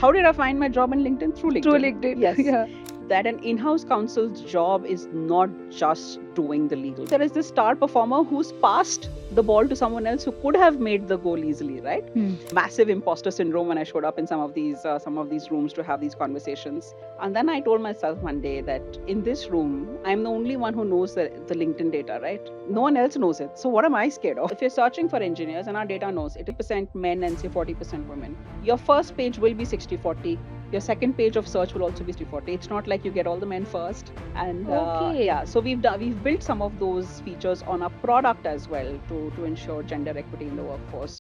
How did I find my job in LinkedIn? Through LinkedIn. Through LinkedIn. Yes. Yeah. That an in-house counsel's job is not just doing the legal. There is this star performer who's passed the ball to someone else who could have made the goal easily, right? Massive imposter syndrome when I showed up in some of these rooms to have these conversations. And then I told myself one day that in this room, I'm the only one who knows the LinkedIn data, right? No one else knows it. So what am I scared of? If you're searching for engineers and our data knows 80% men and say 40% women, your first page will be 60-40. Your second page of search will also be 60-40. It's not like you get all the men first. And Okay. yeah, so we've built some of those features on our product as well to ensure gender equity in the workforce.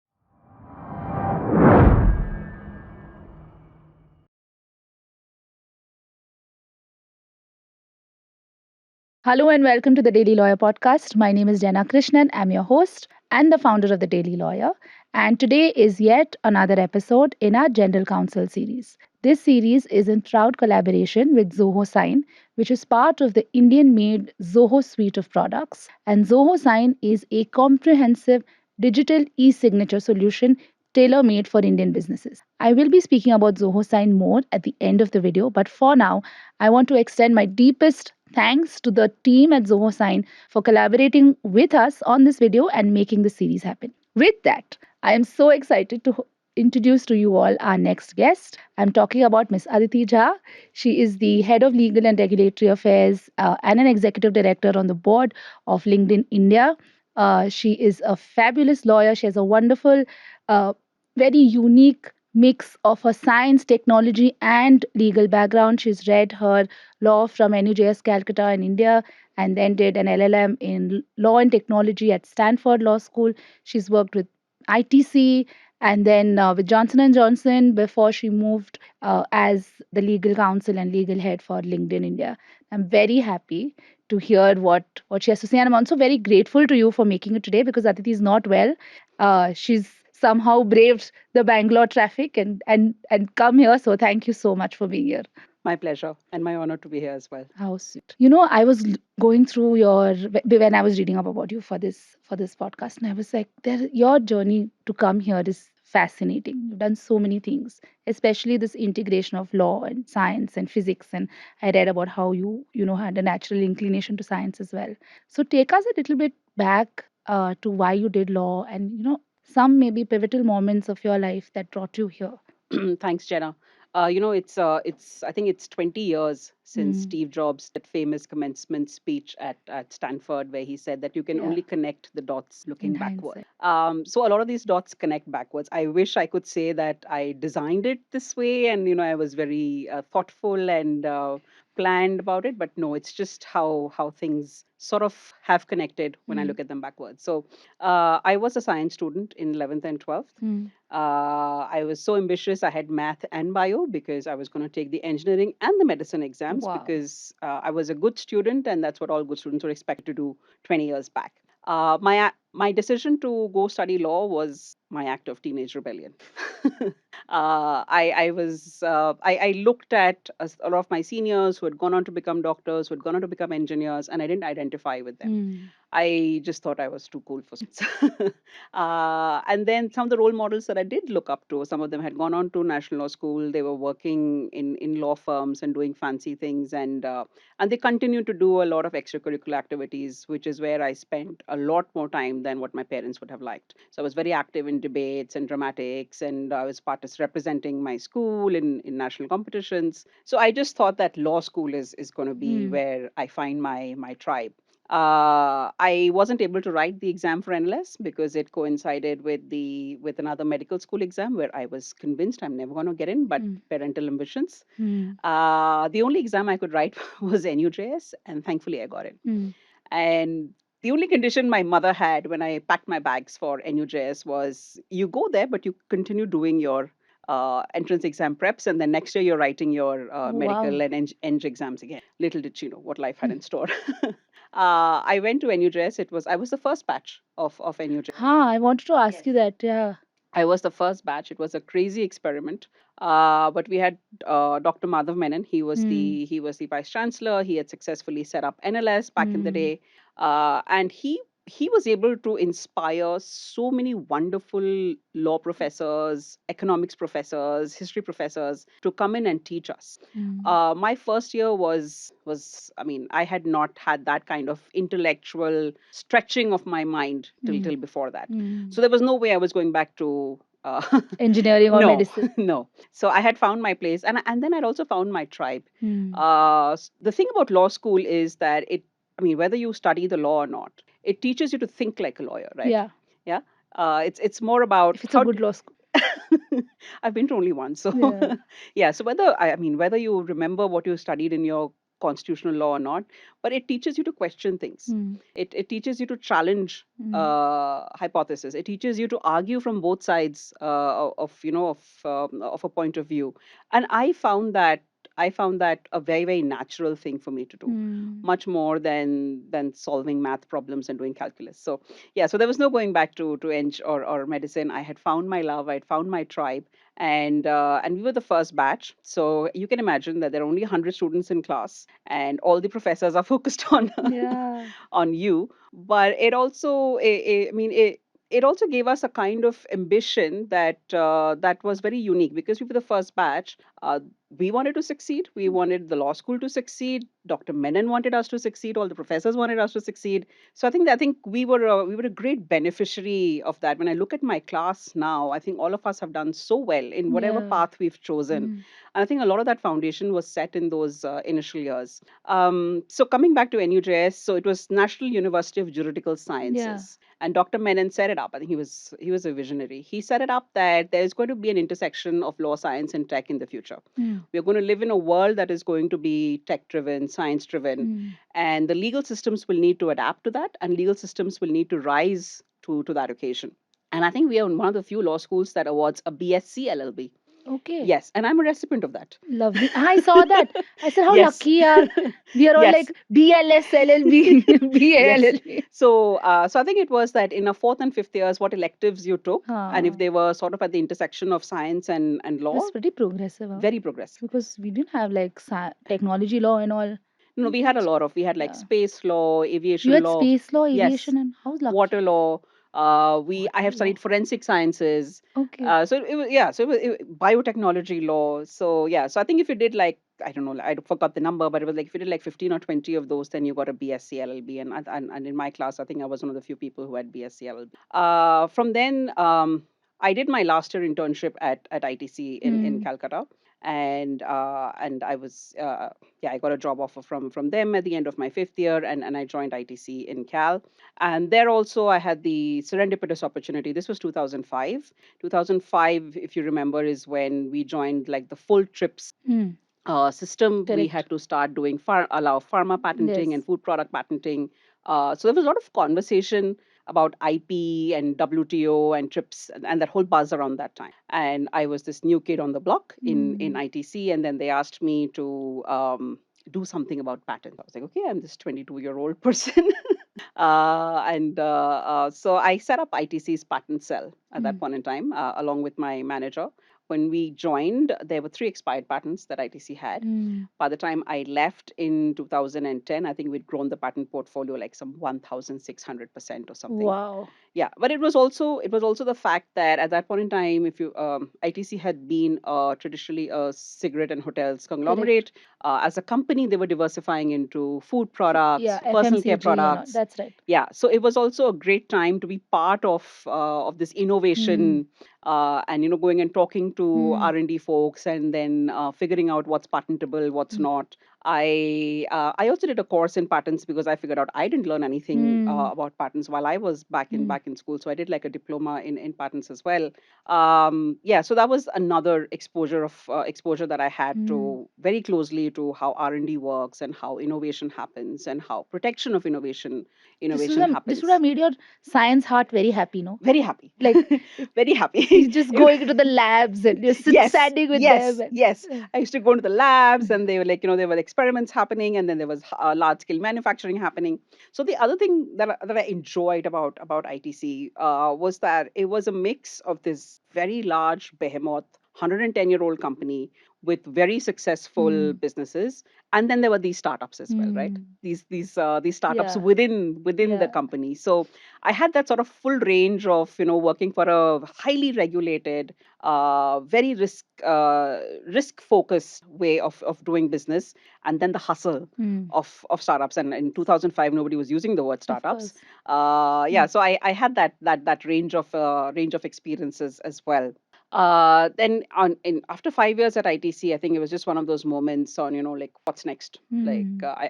Hello and welcome to the Daily Lawyer podcast. My name is Jana Krishnan. I'm your host and the founder of the Daily Lawyer. And today is yet another episode in our General Counsel series. This series is in proud collaboration with Zoho Sign, which is part of the Indian made Zoho suite of products. And Zoho Sign is a comprehensive digital e signature solution tailor made for Indian businesses. I will be speaking about Zoho Sign more at the end of the video, but for now, I want to extend my deepest thanks to the team at Zoho Sign for collaborating with us on this video and making the series happen. With that, I am so excited to introduce to you all our next guest. I'm talking about Miss Aditi Jha. She is the head of legal and regulatory affairs and an executive director on the board of LinkedIn India. She is a fabulous lawyer. She has a wonderful, very unique mix of a science, technology, and legal background. She's read her law from NUJS Calcutta in India and then did an LLM in law and technology at Stanford Law School. She's worked with ITC and then with Johnson and Johnson before she moved as the legal counsel and legal head for LinkedIn India. I'm very happy to hear what she has to say, and I'm also very grateful to you for making it today because Aditi is not well. She's somehow braved the Bangalore traffic and come here. So thank you so much for being here. My pleasure and my honor to be here as well. How sweet. I was going through when I was reading up about you for this podcast, and I was like, your journey to come here is fascinating. You've done so many things, especially this integration of law and science and physics. And I read about how you had a natural inclination to science as well. So take us a little bit back to why you did law, and some maybe pivotal moments of your life that brought you here. Thanks, Jenna. It's I think it's 20 years since Steve Jobs that famous commencement speech at Stanford where he said that you can Yeah. only connect the dots looking In backward. hindsight. So a lot of these dots connect backwards. I wish I could say that I designed it this way and I was very thoughtful and planned about it, but no, it's just how things sort of have connected when I look at them backwards. So I was a science student in 11th and 12th. I was so ambitious. I had math and bio because I was going to take the engineering and the medicine exams Wow. because I was a good student, and that's what all good students were expected to do 20 years back. My decision to go study law was my act of teenage rebellion. I looked at a lot of my seniors who had gone on to become doctors, who had gone on to become engineers, and I didn't identify with them. I just thought I was too cool for science. And then some of the role models that I did look up to, some of them had gone on to National Law School. They were working in law firms and doing fancy things, and they continued to do a lot of extracurricular activities, which is where I spent a lot more time than what my parents would have liked. So I was very active in debates and dramatics, and I was representing my school in national competitions. So I just thought that law school is going to be where I find my tribe. I wasn't able to write the exam for NLS because it coincided with another medical school exam where I was convinced I'm never going to get in, but parental ambitions. The only exam I could write was NUJS, and thankfully I got it. And the only condition my mother had when I packed my bags for NUJS was you go there, but you continue doing your entrance exam preps, and then next year you're writing your medical Wow. and eng exams again. Little did she know what life had in store. I went to NUJS. I was the first batch of NUJS. I wanted to ask you that. Yeah. I was the first batch. It was a crazy experiment. But we had Dr. Madhav Menon. He was the vice chancellor. He had successfully set up NLS back in the day, and he he was able to inspire so many wonderful law professors, economics professors, history professors to come in and teach us. My first year was I mean, I had not had that kind of intellectual stretching of my mind till before that. So there was no way I was going back to engineering or no, medicine. no. So I had found my place, and then I'd also found my tribe. The thing about law school is that I mean, whether you study the law or not, it teaches you to think like a lawyer, right? Yeah. Yeah. It's more about If it's a good law school. I've been to only one, so Yeah. yeah. So I mean, whether you remember what you studied in your constitutional law or not, but it teaches you to question things. It teaches you to challenge hypothesis. It teaches you to argue from both sides of of a point of view. And I found that a very, very natural thing for me to do, much more than solving math problems and doing calculus. So yeah, so there was no going back to eng or medicine. I had found my love. I had found my tribe, and we were the first batch. So you can imagine that there are only 100 students in class, and all the professors are focused on Yeah. on you. But it also, I mean, it also gave us a kind of ambition that was very unique because we were the first batch. We wanted to succeed. We wanted the law school to succeed. Dr. Menon wanted us to succeed. All the professors wanted us to succeed. So I think we were a great beneficiary of that. When I look at my class now, I think all of us have done so well in whatever Yeah. path we've chosen. And I think a lot of that foundation was set in those initial years. So coming back to NUJS, so it was National University of Juridical Yeah. Sciences, and Dr. Menon set it up. I think he was a visionary. He set it up that there's going to be an intersection of law, science, and tech in the future. We're going to live in a world that is going to be tech driven, science driven, and the legal systems will need to adapt to that, and legal systems will need to rise to that occasion. And I think we are one of the few law schools that awards a BSc LLB. Okay. Yes, and I'm a recipient of that. Lovely. I saw that. I said, how Yes. lucky are we are all Yes. like BLS, LLB, Yes. BALLB. So I think it was that in a fourth and fifth years, what electives you took, and if Huh. they were sort of at the intersection of science and law, That's pretty progressive, huh? very progressive. Because we didn't have like technology law and all. No, we had a lot of. We had like Yeah. space law, You aviation had law. space law, Yes, aviation, and how's lucky? water law. I Water have law. studied forensic sciences. Okay. So it was yeah. So biotechnology law. So yeah. So I think if you did like I don't know, I forgot the number, but it was like if you did like 15 or 20 of those, then you got a BSc LLB. And in my class, I think I was one of the few people who had BSc LLB. From then, I did my last year internship at ITC in Calcutta, and I was yeah, I got a job offer from them at the end of my fifth year, and I joined ITC in Cal. And there also I had the serendipitous opportunity. This was 2005. 2005, if you remember, is when we joined like the full TRIPS system. We Correct. had to start doing allow pharma patenting Yes. and food product patenting. So there was a lot of conversation about IP and WTO and TRIPS and that whole buzz around that time. And I was this new kid on the block in ITC, and then they asked me to do something about patents. I was like, okay, I'm this 22-year-old person. So I set up ITC's patent cell at that point in time, along with my manager. When we joined, there were 3 expired patents that ITC had. By the time I left in 2010, I think we'd grown the patent portfolio like some 1,600% or something. Wow. Yeah, but it was also the fact that at that point in time, if you ITC had been traditionally a cigarette and hotels conglomerate. As a company, they were diversifying into food products, Yeah, personal care FMCG and all. products. That's right. Yeah, so it was also a great time to be part of this innovation, and going and talking to R&D folks, and then figuring out what's patentable, what's not. I also did a course in patents because I figured out I didn't learn anything about patents while I was back in school. So I did like a diploma in patents as well. Yeah, so that was another exposure that I had to very closely to how R&D works and how innovation happens and how protection of innovation This would happens. have made your science heart very happy, no? Very happy. Like Very happy. you're just going into the labs and you're Yes, standing with them. yes, yes. I used to go into the labs, and they were like, there were experiments happening, and then there was large scale manufacturing happening. So the other thing that I enjoyed about ITC was that it was a mix of this very large behemoth 110-year-old company with very successful businesses, and then there were these startups as well, right? These startups Yeah. within the Yeah. company. So I had that sort of full range of working for a highly regulated, very risk focused way of doing business, and then the hustle of startups. And in 2005, nobody was using the word Of startups. course. Yeah, so I had that range of experiences as well. Then after 5 years at ITC, I think it was just one of those moments on, like what's next. Like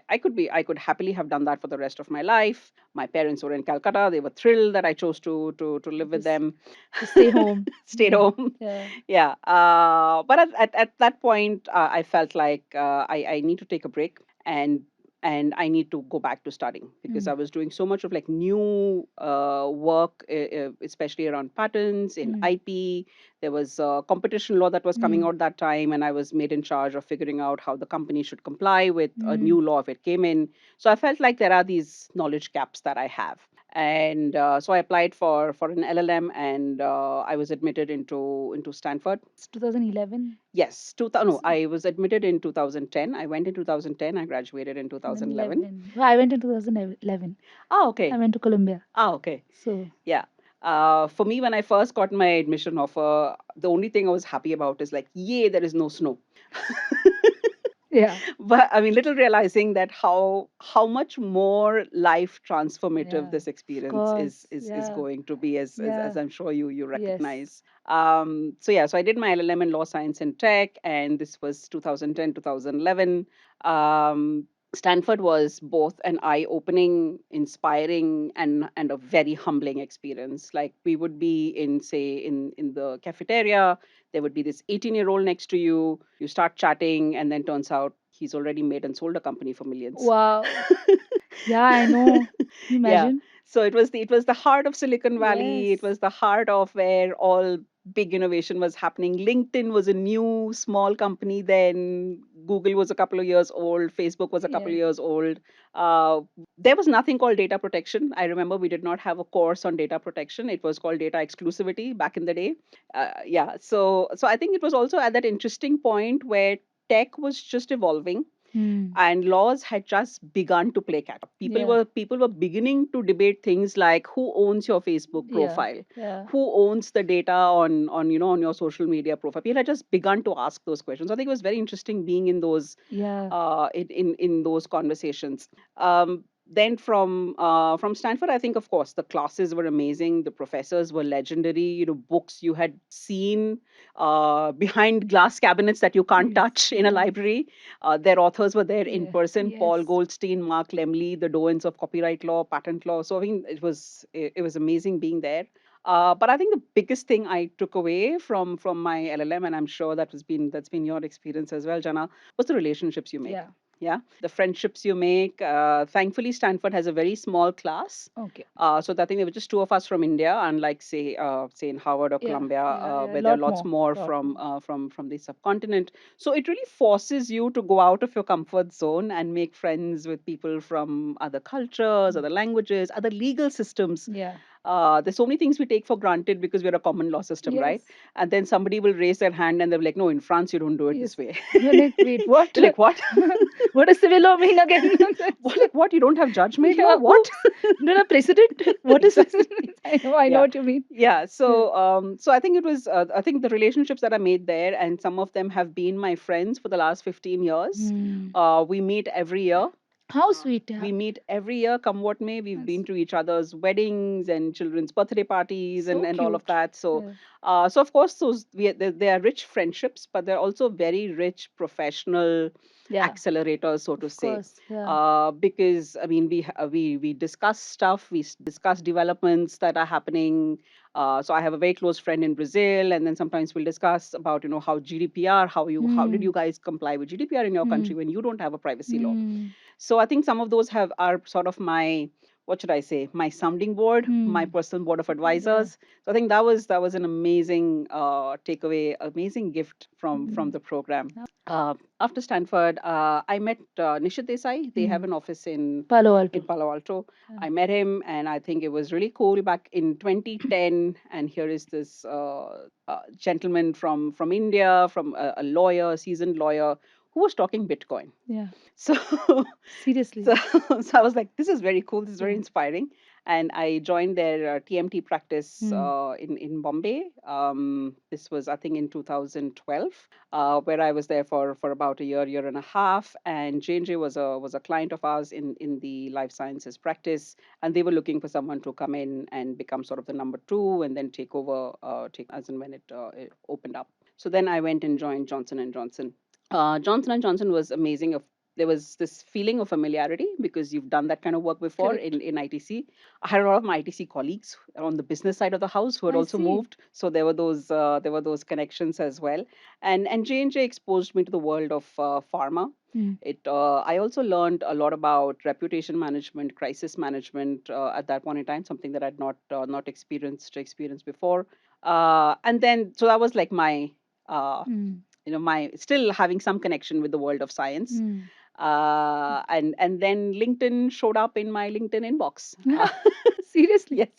I could happily have done that for the rest of my life. My parents were in Calcutta; they were thrilled that I chose to live with Just them, to stay home. stayed Yeah. home. Yeah. Yeah, but at that point, I felt like I need to take a break, and I need to go back to studying because I was doing so much of like new work, especially around patents in IP. There was competition law that was coming out that time, and I was made in charge of figuring out how the company should comply with a new law if it came in. So I felt like there are these knowledge gaps that I have. And so I applied for an LLM, and I was admitted into Stanford. It's 2011. Yes, no, I was admitted in 2010. I went in 2010. I graduated in 2011. 2011. Well, I went in 2011. Ah, I okay. went to Columbia. Ah, okay. So, Yeah. For me, when I first got my admission offer, the only thing I was happy about is like, yay, there is no snow. yeah. But I mean, little realizing that how much more life transformative Yeah. this Of experience course. is Yeah. going to be, as Yeah. I'm sure you Yes. recognize. So yeah, so I did my LLM in law science and tech, and this was 2010 2011. um, Stanford was both an eye-opening, inspiring, and a very humbling experience. Like we would be in, say, in the cafeteria, there would be this 18-year-old next to you. You start chatting, and then turns out he's already made and sold a company for millions. Wow. Yeah, I know. Can you Yeah. imagine? So it was the heart of Silicon Valley. It Yes. was the heart of where all big innovation was happening. LinkedIn was a new small company then. Google was a couple of years old. Facebook was a couple of Yes. years old. Uh, there was nothing called data protection. I remember we did not have a course on data protection. It was called data exclusivity back in the day. Yeah. So I think it was also at that interesting point where tech was just evolving and laws had just begun to play catch up. Yeah. People were beginning to debate things like who owns your Facebook Yeah. profile, Yeah. who owns the data on your social media profile. People had just begun to ask those questions. I think it was very interesting being in those Yeah. in those conversations. Then from Stanford, I think of course the classes were amazing. The professors were legendary. Books you had seen behind glass cabinets that you can't Yes. touch in a Yeah. library. Their authors were there in Yeah. person: Paul Yes. Goldstein, Mark Lemley, the doins of copyright law, patent law. So I think it was amazing being there. But I think the biggest thing I took away from my LLM, and I'm sure that's been your experience as well, Jana, was the relationships you make. Yeah. Yeah, the friendships you make. Thankfully, Stanford has a very small class. Okay. So I think there were just two of us from India, unlike say in Harvard or Yeah. Columbia, Yeah. Yeah. where there are Lot lots more. more Lot from more. from the subcontinent. So it really forces you to go out of your comfort zone and make friends with people from other cultures, other languages, other legal systems. Yeah. There's so many things we take for granted because we're a common law system, right? Yes. And then somebody will raise their hand and they're like, no, in France you don't do it Yes. this way. You're like, wait, what? You're like, what? What does civil law mean again? What, like what? You don't have judge made law? Yeah. What? Oops. No, no, precedent. What is this? Exactly. I know Yeah. what you mean. Yeah. Yeah. So I think it was I think the relationships that I made there, and some of them have been my friends for the last 15 years. We meet every year. How sweet. Yeah. We meet every year, come what may. We've That's been to each other's weddings and children's birthday parties so and all of cute. that. So, Yeah. so of course, they are rich friendships, but they're also very rich professional Yeah. accelerators, so to Of say. course. Yeah. Because I mean, we discuss stuff, we discuss developments that are happening. So I have a very close friend in Brazil, and then sometimes we'll discuss about how GDPR, how did you guys comply with GDPR in your country when you don't have a privacy law. Hmm. So I think some of those are sort of my what should I say, my sounding board, my personal board of advisors. So I think that was an amazing takeaway, amazing gift from the program. After Stanford, I met Nishit Desai. They have an office in Palo Alto. Palo Alto. I met him, and I think it was really cool back in 2010. And here is this gentleman from India, from a lawyer, seasoned lawyer, who was talking Bitcoin. Yeah. So Seriously. so I was like, this is very cool. This is very inspiring. And I joined their TMT practice in Bombay. This was, I think, in 2012, where I was there for about a year and a half. And J&J was a client of ours in the life sciences practice, and they were looking for someone to come in and become sort of the number two, and then take over, take as and when it opened up. So then I went and joined Johnson and Johnson. Johnson and Johnson was amazing. There was this feeling of familiarity because you've done that kind of work before in ITC. I had a lot of my ITC colleagues on the business side of the house who had also moved, so there were those connections as well. And J&J exposed me to the world of pharma. I also learned a lot about reputation management, crisis management at that point in time, something that I'd not experienced before. And then so that was like my my still having some connection with the world of science. And then LinkedIn showed up in my LinkedIn inbox. Seriously? Yes,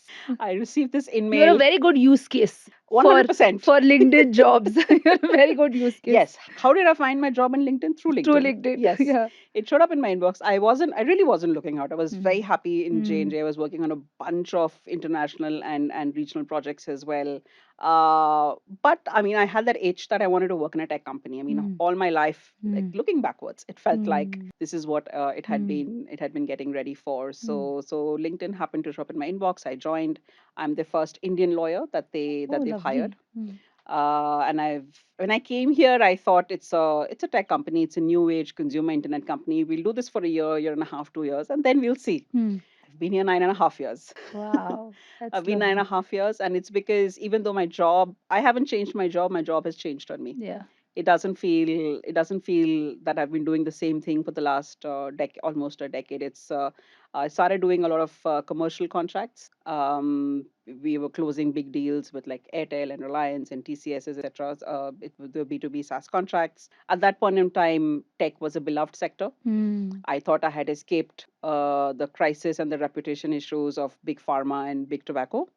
I received this You're a email. very good use case 100%. for LinkedIn jobs. You're a very good use case. Yes. How did I find my job in LinkedIn? Through LinkedIn. Through LinkedIn. Yes. Yeah. It showed up in my inbox. I really wasn't looking out. I was very happy in J&J. I was working on a bunch of international and regional projects as well. But I mean, I had that itch that I wanted to work in a tech company. I mean, all my life, like looking backwards, it felt like this is what it had been getting ready for. So LinkedIn happened to show up in my inbox. I joined. I'm the first Indian lawyer that they've hired. And when I came here, I thought it's a tech company. It's a new age consumer internet company. We'll do this for a year and a half, 2 years, and then we'll see. I've been here 9.5 years. Wow. That's I've been 9.5 years, and it's because even though I haven't changed my job has changed on me. Yeah. It doesn't feel that I've been doing the same thing for the last almost a decade. I started doing a lot of commercial contracts. We were closing big deals with like Airtel and Reliance and TCSs, etc. It was the B2B SaaS contracts. At that point in time, tech was a beloved sector. I thought I had escaped the crisis and the reputation issues of big pharma and big tobacco.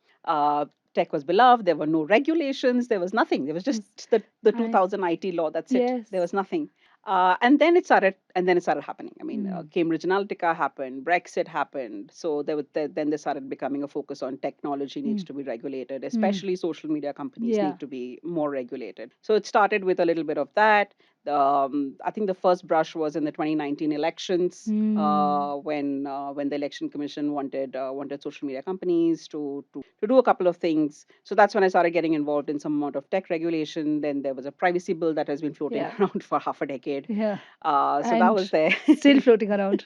Tech was beloved. There were no regulations. There was nothing. There was just the 2000 IT law. That's it. There was nothing. And then it started happening. I mean, Cambridge Analytica happened, Brexit happened. So then there started becoming a focus on technology needs to be regulated, especially social media companies need to be more regulated. So it started with a little bit of that. I think the first brush was in the 2019 elections when the election commission wanted social media companies to do a couple of things. So that's when I started getting involved in some amount of tech regulation. Then there was a privacy bill that has been floating around for half a decade. Yeah. So that was there. Still floating around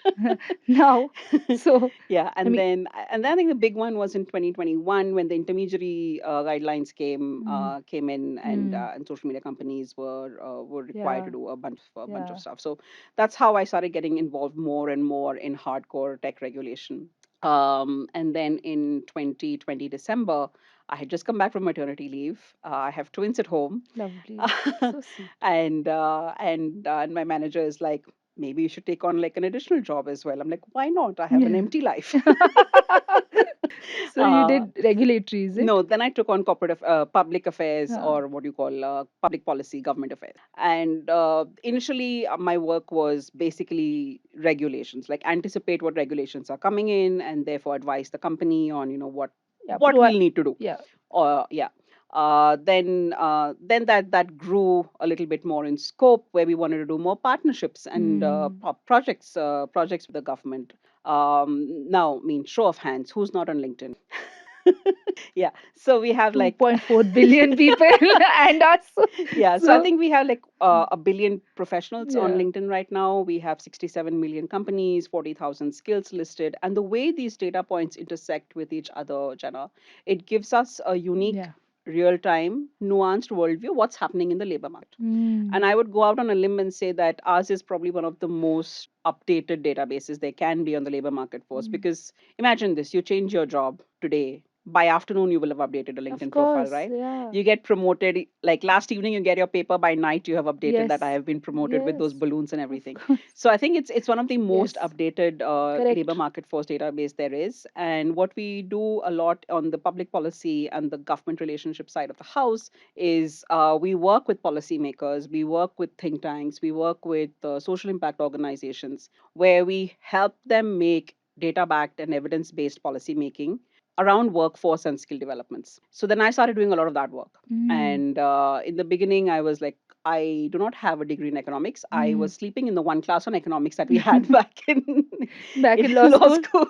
now. So yeah, and then I think the big one was in 2021 when the intermediary guidelines came in, and social media companies were required to do a bunch of stuff. So that's how I started getting involved more and more in hardcore tech regulation. And then in 2020 December, I had just come back from maternity leave. I have twins at home. Lovely. So sweet. And my manager is like, maybe you should take on like an additional job as well. I'm like, why not? I have an empty life. So you did regulatory, is it? No, then I took on public affairs, or what you call public policy, government affairs. And initially, my work was basically regulations, like anticipate what regulations are coming in, and therefore advise the company on what we'll need to do. Yeah. Yeah. Then that grew a little bit more in scope, where we wanted to do more partnerships and projects with the government. Now, I mean, show of hands, who's not on LinkedIn? Yeah, so we have like 2.4 billion people and us. Yeah, so I think we have like a billion professionals on LinkedIn right now. We have 67 million companies, 40,000 skills listed. And the way these data points intersect with each other, Jenna, it gives us a unique real time, nuanced worldview, what's happening in the labor market. And I would go out on a limb and say that ours is probably one of the most updated databases there can be on the labor market force. Because imagine this, you change your job today. By afternoon, you will have updated a LinkedIn profile, right? Yeah. You get promoted. Like last evening, you get your paper. By night, you have updated that I Yes. have been promoted with those Yes. balloons and Of everything. course. So I think it's one of the most Yes. updated Correct. labor market force database there is. And what we do a lot on the public policy and the government relationship side of the house is we work with policymakers, we work with think tanks, we work with social impact organizations, where we help them make data backed and evidence based policy making around workforce and skill developments. So then I started doing a lot of that work. And in the beginning, I was like, I do not have a degree in economics. I was sleeping in the one class on economics that we had back in Back in in law law school. school.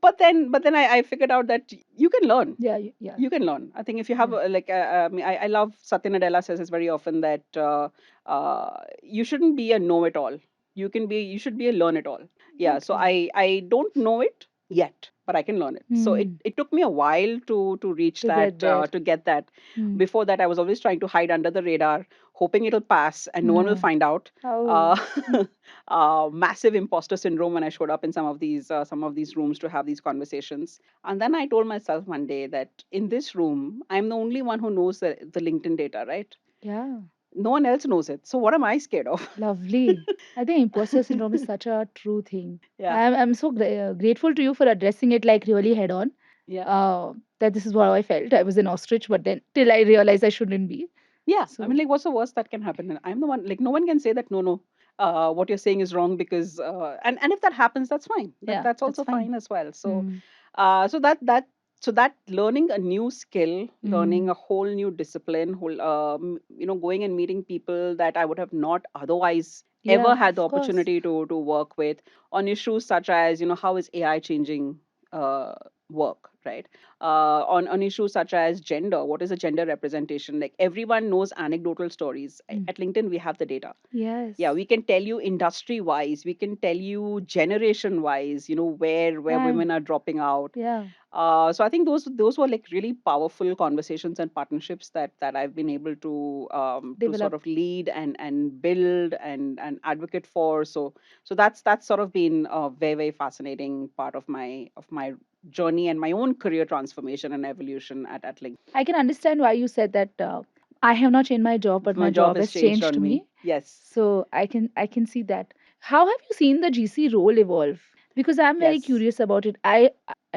But then I figured out that you can learn. Yeah. Yeah. You can learn. I think if you have I mean, I love Satya Nadella says this very often that you shouldn't be a know-it-all. You should be a learn-it-all. Yeah. So Okay. I don't know it yet, but I can learn it. So it took me a while to reach To that get there. to get that. Hmm. Before that, I was always trying to hide under the radar, hoping it'll pass and no one will Hmm. find out. Oh. Massive imposter syndrome when I showed up in some of these rooms to have these conversations. And then I told myself one day that in this room, I'm the only one who knows the LinkedIn data, right? Yeah. No one else knows it. So what am I scared of? Lovely. I think imposter syndrome is such a true thing. Yeah. I'm so grateful to you for addressing it like really head on. Yeah. That this is what I felt. I was an ostrich, but then till I realized I shouldn't be. Yeah. I So mean, like, what's the worst that can happen? And I'm the one, like, no one can say that, no, what you're saying is wrong because, and if that happens, that's fine. yeah, That's that's also fine. fine as well. So, Mm. so that learning a new skill, learning Mm. a whole new discipline, going and meeting people that I would have not otherwise ever Yeah, had the of course. opportunity to work with on issues such as, how is AI changing uh, work, right? On issues such as gender, what is a gender representation? Like everyone knows anecdotal stories. Mm. At LinkedIn, we have the data. Yes. Yeah, we can tell you industry wise, we can tell you generation wise, where Yeah. women are dropping out. Yeah. So I think those were like really powerful conversations and partnerships that I've been able to sort Develop. of lead and build and advocate for. So that's sort of been a very very fascinating part of my journey and my own career transformation and evolution at LinkedIn. I can understand why you said that I have not changed my job, but My my job job has has changed changed on me. me. Yes. So I can see that. How have you seen the GC role evolve? Because I'm very Yes. curious about it. I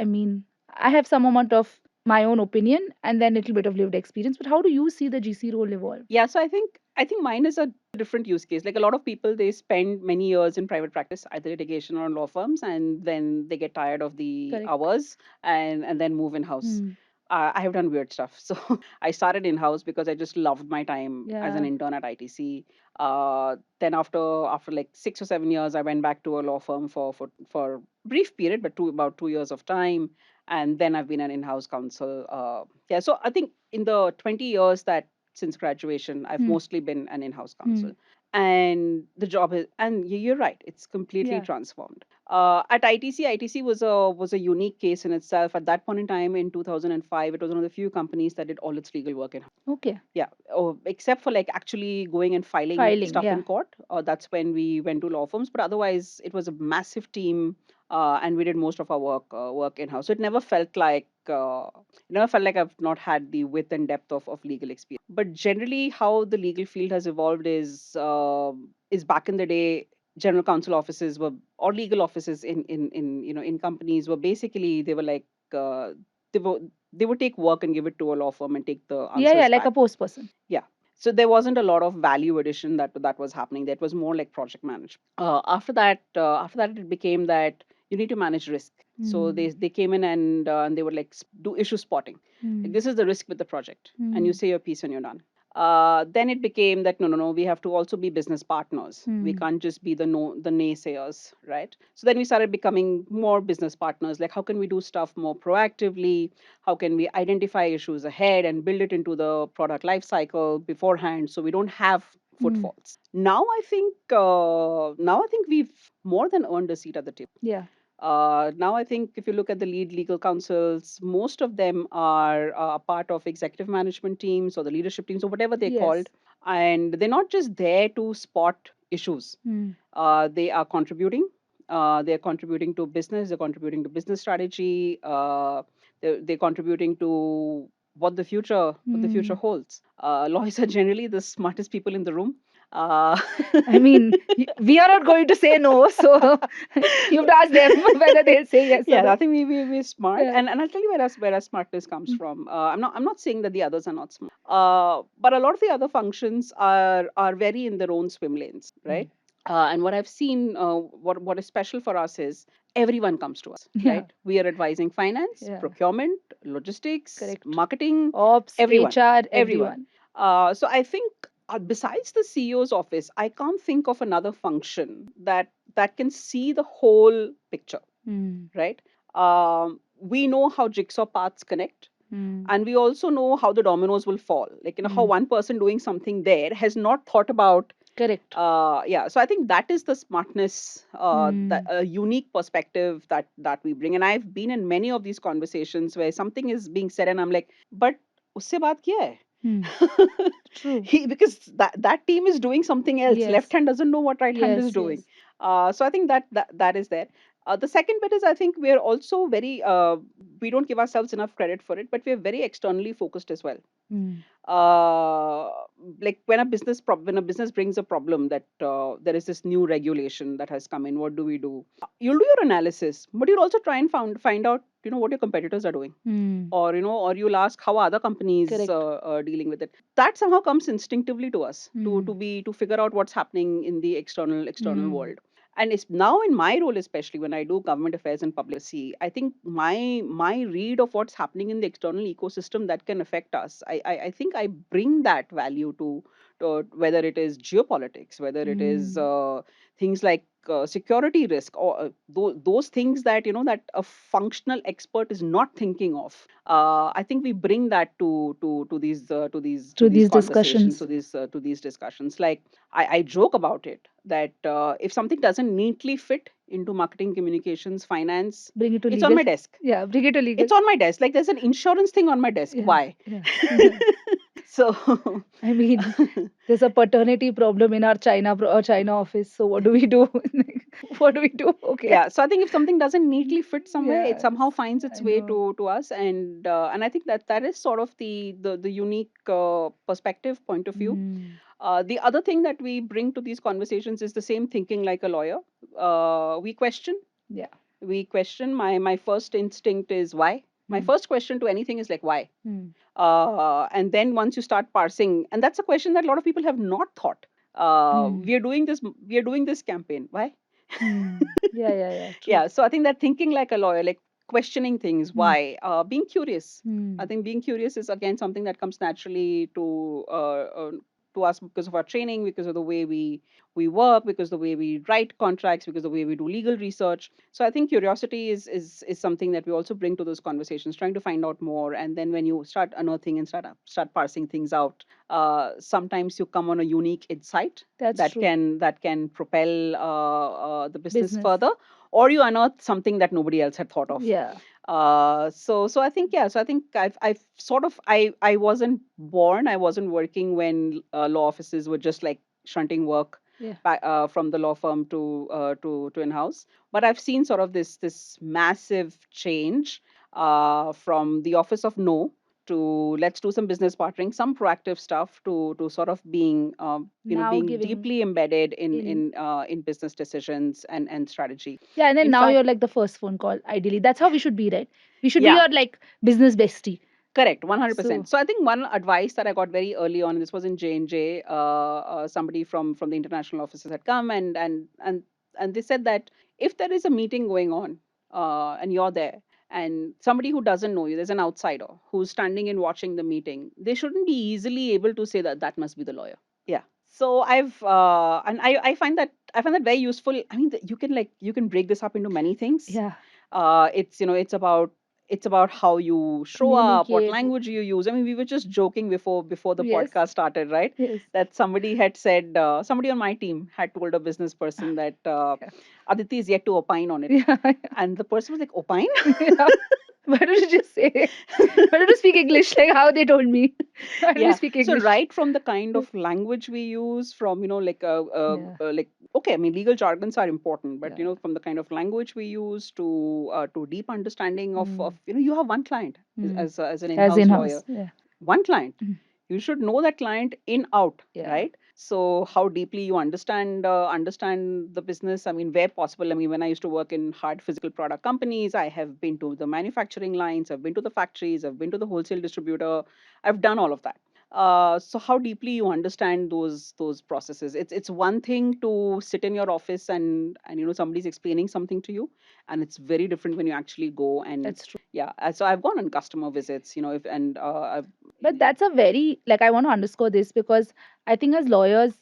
mean, I have some amount of my own opinion and then a little bit of lived experience. But how do you see the GC role evolve? Yeah, so I think mine is a different use case. Like a lot of people, they spend many years in private practice, either litigation or law firms, and then they get tired of the Correct. hours and then move in house. Hmm. I have done weird stuff. So I started in house because I just loved my time as an Yeah. intern at ITC. Then after like 6 or 7 years, I went back to a law firm for brief period, but about 2 years of time, and then I've been an in-house counsel. Yeah, so I think in the 20 years that since graduation, I've Hmm. mostly been an in-house Hmm. counsel. And the job is, and you're right, it's completely Yeah. transformed. At ITC was a unique case in itself. At that point in time, in 2005, it was one of the few companies that did all its legal work in. Okay. Yeah, except for like actually going and filing Filing. stuff Yeah. in court. That's when we went to law firms. But otherwise, it was a massive team, and we did most of our work in house. So it never felt like I've not had the width and depth of legal experience. But generally, how the legal field has evolved is back in the day, general counsel offices were or legal offices in companies were basically they were like they were they would take work and give it to a law firm and take the Yeah. Yeah. answers Like back. a post person. Yeah. So there wasn't a lot of value addition that was happening. That was more like project management. After that, it became that you need to manage risk. So they came in and they would like do issue spotting. Like this is the risk with the project, and you say your piece and you're done. Then it became that no, we have to also be business partners. We can't just be the naysayers, right? So then we started becoming more business partners. Like how can we do stuff more proactively? How can we identify issues ahead and build it into the product life cycle beforehand so we don't have footfalls? Now I think we've more than earned a seat at the table. Yeah. Now, I think if you look at the lead legal counsels, most of them are part of executive management teams or the leadership teams or whatever they're called. And they're not just there to spot issues. They are contributing. They're contributing to business. They're contributing to business strategy. They're contributing to what the future holds. Lawyers are generally the smartest people in the room. I mean, we are not going to say no, so you have to ask them whether they'll say yes or yeah, no. I think we're smart, Yeah. and I'll tell you where our smartness comes from. I'm not saying that the others are not smart, but a lot of the other functions are very in their own swim lanes, right? And what I've seen, what is special for us is everyone comes to us, Yeah. right? We are advising finance, Yeah. procurement, logistics, Correct. marketing, Ops, everyone, HR, everyone. everyone. So I think besides the CEO's office, I can't think of another function that can see the whole picture, right? We know how jigsaw parts connect, and we also know how the dominoes will fall. Like, how one person doing something there has not thought about. Correct. Yeah, so I think that is the smartness, that a unique perspective that we bring. And I've been in many of these conversations where something is being said, and I'm like, but usse baat kiya hai? True. Because that team is doing something else. Yes. Left hand doesn't know what right hand is Yes, doing. yes. So I think that is there. The second bit is, I think we're also very, we don't give ourselves enough credit for it, but we're very externally focused as well. uh, like when a business brings a problem that there is this new regulation that has come in, what do we do? You'll do your analysis, but you'll also try and find out what your competitors are doing, or you'll ask how are other companies Correct. dealing with it. That somehow comes instinctively to us, to figure out what's happening in the external world. And it's now in my role, especially when I do government affairs and public policy, I think my read of what's happening in the external ecosystem that can affect us, I think I bring that value to whether it is geopolitics, whether it is things like security risk, or those things that a functional expert is not thinking of. I think we bring that to these conversations, to these discussions. Like, I joke about it that if something doesn't neatly fit into marketing, communications, finance, Bring it to it's legal. on my desk. Yeah, bring it to legal. It's on my desk. Like, there's an insurance thing on my desk. Yeah, Why? yeah. So, I mean, there's a paternity problem in our China office. So what do we do? What do we do? Okay. yeah. So I think if something doesn't neatly fit somewhere, it Yes, somehow finds its I way know. to us, and I think that is sort of the unique perspective, point of view. The other thing that we bring to these conversations is the same thinking like a lawyer. We question. Yeah. We question. My first instinct is why. My first question to anything is like, why? And then once you start parsing, and that's a question that a lot of people have not thought. We are doing this campaign. Why? Yeah. True. Yeah, so I think that thinking like a lawyer, like questioning things, why, being curious. I think being curious is again something that comes naturally to us because of our training, because of the way we work, because the way we write contracts, because the way we do legal research. So I think curiosity is something that we also bring to those conversations, trying to find out more. And then when you start unearthing and start parsing things out, sometimes you come on a unique insight That's that true. can propel the business Business. further, or you unearth something that nobody else had thought of. Yeah. So I think, yeah. So I think I've sort of I wasn't working when law offices were just like shunting work Yeah. from the law firm to in-house. But I've seen sort of this massive change from the office of no to let's do some business partnering, some proactive stuff, to sort of being Now being giving deeply embedded in in in business decisions and strategy. Yeah, and then In now fact, you're like the first phone call. Ideally, that's how we should be, right? We should be yeah, your like business bestie. correct, So 100%. So I think one advice that I got very early on, this was in J&J, somebody from the international offices had come, and they said that if there is a meeting going on and you're there, and somebody who doesn't know you, there's an outsider who's standing and watching the meeting, they shouldn't be easily able to say that that must be the lawyer. Yeah. So I find that very useful. I mean, you can break this up into many things. yeah. It's about It's about how you show up, what Communicate. language you use. I mean, we were just joking before the Yes. podcast started, right? Yes. That somebody had said, somebody on my team had told a business person that Yeah. Aditi is yet to opine on it. Yeah. And the person was like, opine? Yeah. Why don't you just say? Why don't you speak English like how they told me? Why don't you Yeah. speak So English? right from the kind of language we use, from Yeah. like okay, I mean legal jargons are important, but Yeah. from the kind of language we use to deep understanding of Mm. you have one client Mm. as an As in-house in-house. lawyer, Yeah. one client. Mm. You should know that client in out, Yeah. right? So how deeply you understand the business. I mean, where possible. I mean, when I used to work in hard physical product companies, I have been to the manufacturing lines, I've been to the factories, I've been to the wholesale distributor, I've done all of that. So how deeply you understand those processes. It's one thing to sit in your office and somebody's explaining something to you, and it's very different when you actually go and That's true. yeah. So I've gone on customer visits, if and I've But that's a very, like, I want to underscore this because I think as lawyers,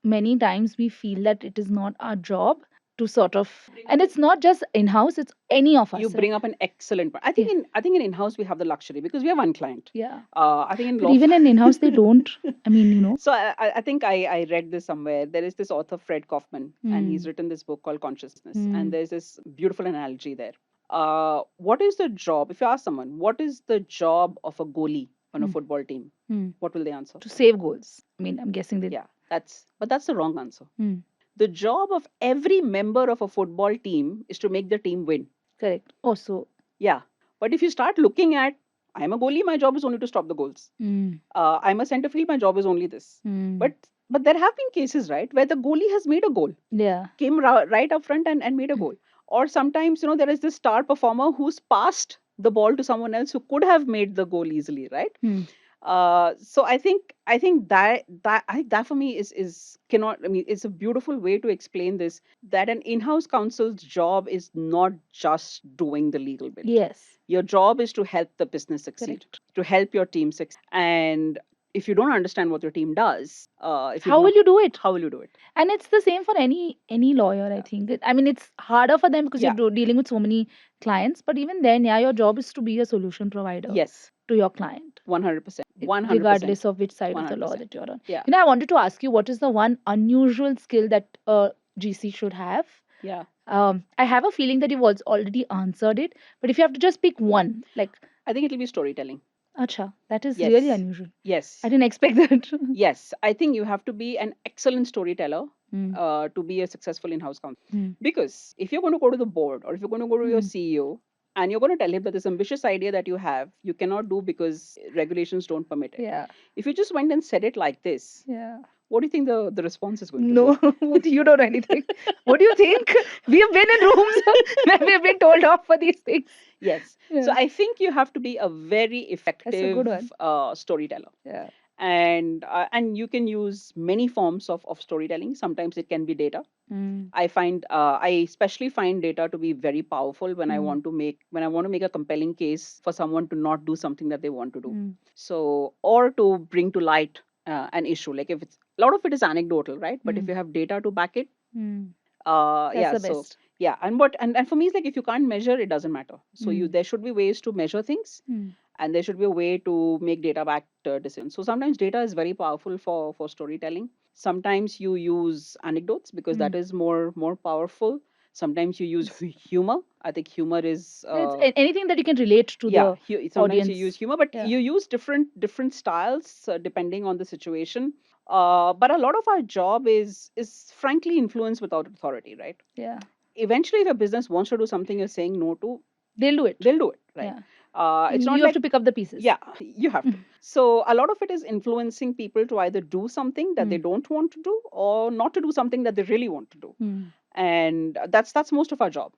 many times we feel that it is not our job to sort of, and it's not just in-house, it's any of us. you bring up an excellent point. I think Yeah. in in-house we have the luxury because we have one client. Yeah. I think in But law even in in-house, they don't. I mean. So I think I read this somewhere. There is this author Fred Kaufman, and he's Mm. written this book called Consciousness, Mm. and there's this beautiful analogy there. What is the job? If you ask someone, what is the job of a goalie on a Mm. football team? Mm. What will they answer? To save goals. I mean, I'm guessing that. Yeah, that's the wrong answer. Mm. The job of every member of a football team is to make the team win. Correct. Oh, so. Yeah. But if you start looking at, I'm a goalie, my job is only to stop the goals. Mm. I'm a center field, my job is only this. Mm. But there have been cases, right, where the goalie has made a goal, Yeah. came right up front and made a goal. Or sometimes, there is this star performer who's passed the ball to someone else who could have made the goal easily, right? Mm. So I think that for me is cannot. I mean, it's a beautiful way to explain this, that an in-house counsel's job is not just doing the legal bit. Yes. Your job is to help the business succeed, Correct. to help your team succeed. And if you don't understand what your team does, if you How will you do it? how will you do it? And it's the same for any lawyer, I Yeah. think. I mean, it's harder for them because Yeah. you're dealing with so many clients. But even then, yeah, your job is to be a solution provider Yes, to your client, 100%, 100%. regardless of which side of the law 100%. that you're on. Yeah. I wanted to ask you, what is the one unusual skill that a GC should have? Yeah. I have a feeling that you've already answered it, but if you have to just pick one, like, I think it'll be storytelling. acha, that is Yes. really unusual. Yes. I didn't expect that. Yes, I think you have to be an excellent storyteller Mm. to be a successful in-house counsel. Mm. Because if you're going to go to the board or if you're going to go to your Mm. CEO and you're going to tell him that this ambitious idea that you have, you cannot do because regulations don't permit it. Yeah. If you just went and said it like this, Yeah. what do you think the response is going to No, be? you don't know anything. What do you think? We have been in rooms where we have been told off for these things. Yes. Yeah. So I think you have to be a very That's a effective good one. storyteller. Yeah. And you can use many forms of storytelling. Sometimes it can be data. Mm. I especially find data to be very powerful when I Mm. want to make a compelling case for someone to not do something that they want to do. Mm. So, or to bring to light an issue. Like if it's a lot of it is anecdotal, right? But if Mm. you have data to back it, Mm. yeah. That's the So best. yeah, and for me, it's like if you can't measure, it doesn't matter. So there should be ways to measure things, Mm. and there should be a way to make data backed decisions. So sometimes data is very powerful for storytelling. Sometimes you use anecdotes because that is more powerful. Sometimes you use humor. I think humor is It's anything that you can relate to yeah. the Sometimes you audience. use humor, but Yeah. you use different styles depending on the situation. But a lot of our job is frankly influence without authority, right? Yeah. Eventually, if a business wants to do something you're saying no to, They'll do it. they'll do it, right? Yeah. It's You not have like to pick up the pieces. yeah, you have to. So a lot of it is influencing people to either do something that they don't want to do or not to do something that they really want to do. Mm. And that's most of our job.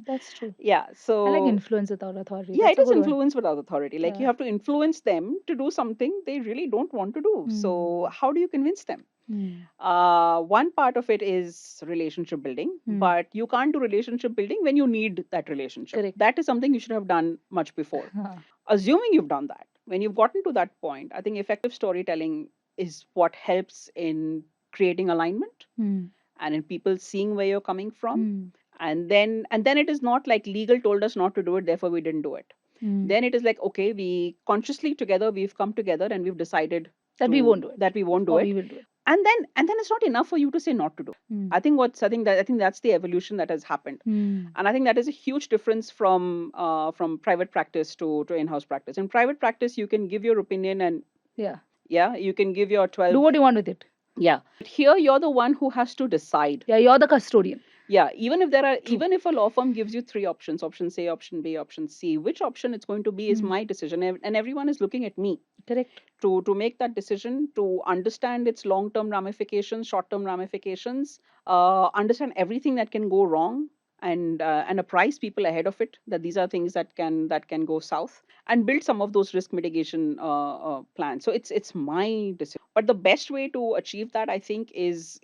That's true. Yeah. So I like influence without authority. yeah, That's it a is good one. influence without authority. Like you Yeah. have to influence them to do something they really don't want to do. So how do you convince them? Mm. One part of it is relationship building, but you can't do relationship building when you need that relationship. Correct. That is something you should have done much before. Assuming you've done that, when you've gotten to that point, I think effective storytelling is what helps in creating alignment Mm. and in people seeing where you're coming from And then it is not like legal told us not to do it, therefore we didn't do it. Then it is like, okay, we consciously together, we've come together and we've decided that we won't do it. that we won't do Or it. we will do it. And then it's not enough for you to say not to do. I think that's the evolution that has happened. And I think that is a huge difference from private practice to in-house practice. In private practice, you can give your opinion and you can give your 12. Do what you want with it. Yeah. But here you're the one who has to decide. Yeah, you're the custodian. Yeah, even if a law firm gives you 3 options, option A, option B, option C, which option it's going to be is my decision, and everyone is looking at me. Correct. To make that decision, to understand its long-term ramifications, short-term ramifications, understand everything that can go wrong, and apprise people ahead of it that these are things that can go south, and build some of those risk mitigation plans. So it's my decision. But the best way to achieve that, I think, is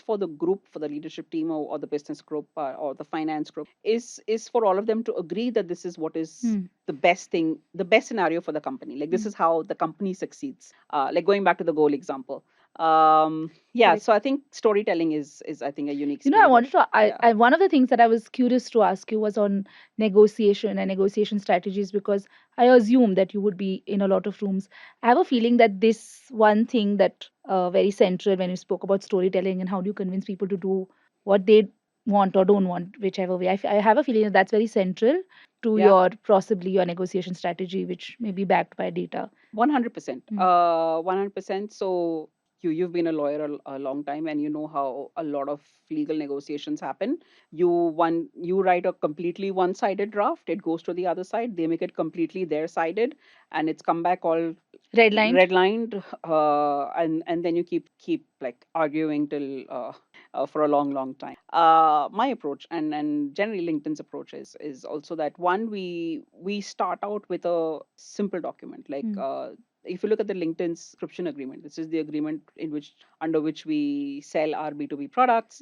for the group, for the leadership team, or the business group, or the finance group, is for all of them to agree that this is what is the best thing, the best scenario for the company. Like this is how the company succeeds. Like going back to the goal example. Correct. So I think storytelling is I think a unique skill. I wanted to. I one of the things that I was curious to ask you was on negotiation and negotiation strategies, because I assume that you would be in a lot of rooms. I have a feeling that this one thing that very central when you spoke about storytelling and how do you convince people to do what they want or don't want, whichever way. I have a feeling that that's very central to your possibly your negotiation strategy, which may be backed by data. 100%. 100%. So you've been a lawyer a long time, and you know how a lot of legal negotiations happen. You write a completely one-sided draft, it goes to the other side, they make it completely their sided, and it's come back all redlined, and then you keep like arguing till for a long time. My approach, and generally LinkedIn's approach, is also that one, we start out with a simple document, like if you look at the LinkedIn subscription agreement, this is the agreement under which we sell our B2B products.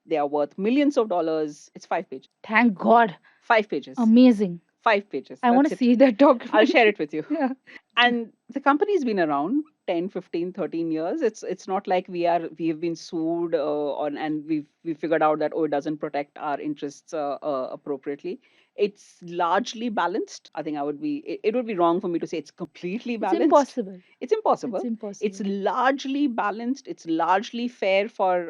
They are worth millions of dollars. It's 5 pages. Thank God. 5 pages. Amazing. 5 pages. I want to see that document. I'll share it with you. Yeah. And the company's been around 10, 15, 13 years. It's not like we have been sued and we've figured out that, it doesn't protect our interests appropriately. It's largely balanced. I think it would be wrong for me to say it's completely balanced. It's impossible. It's largely balanced. It's largely fair for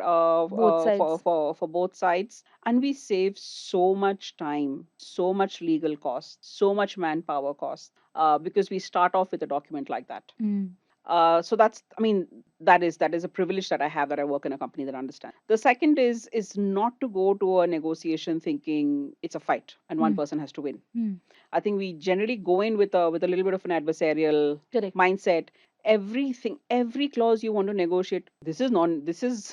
both sides. For both sides. And we save so much time, so much legal costs, so much manpower costs, because we start off with a document like that. So that is a privilege that I have, that I work in a company that understands. The second is not to go to a negotiation thinking it's a fight and one person has to win. I think we generally go in with a little bit of an adversarial mindset. Every clause you want to negotiate, this is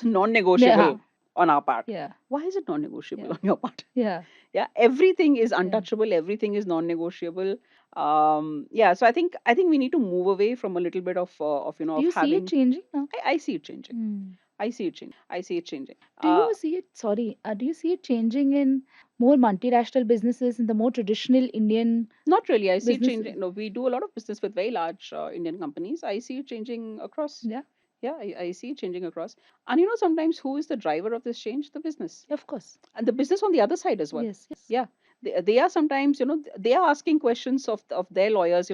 non-negotiable on our part. Why is it non-negotiable on your part? Everything is untouchable. Everything is non-negotiable. So I think we need to move away from a little bit of Do you see it changing now? I see it changing. I see it changing. Do you see it? Sorry, do you see it changing in more multinational businesses, in the more traditional Indian? Not really. I see it changing. No, we do a lot of business with very large Indian companies. I see it changing across. I see it changing across. And sometimes who is the driver of this change? The business. Of course. And the business on the other side as well. Yes. Yeah. They are sometimes, they are asking questions of their lawyers,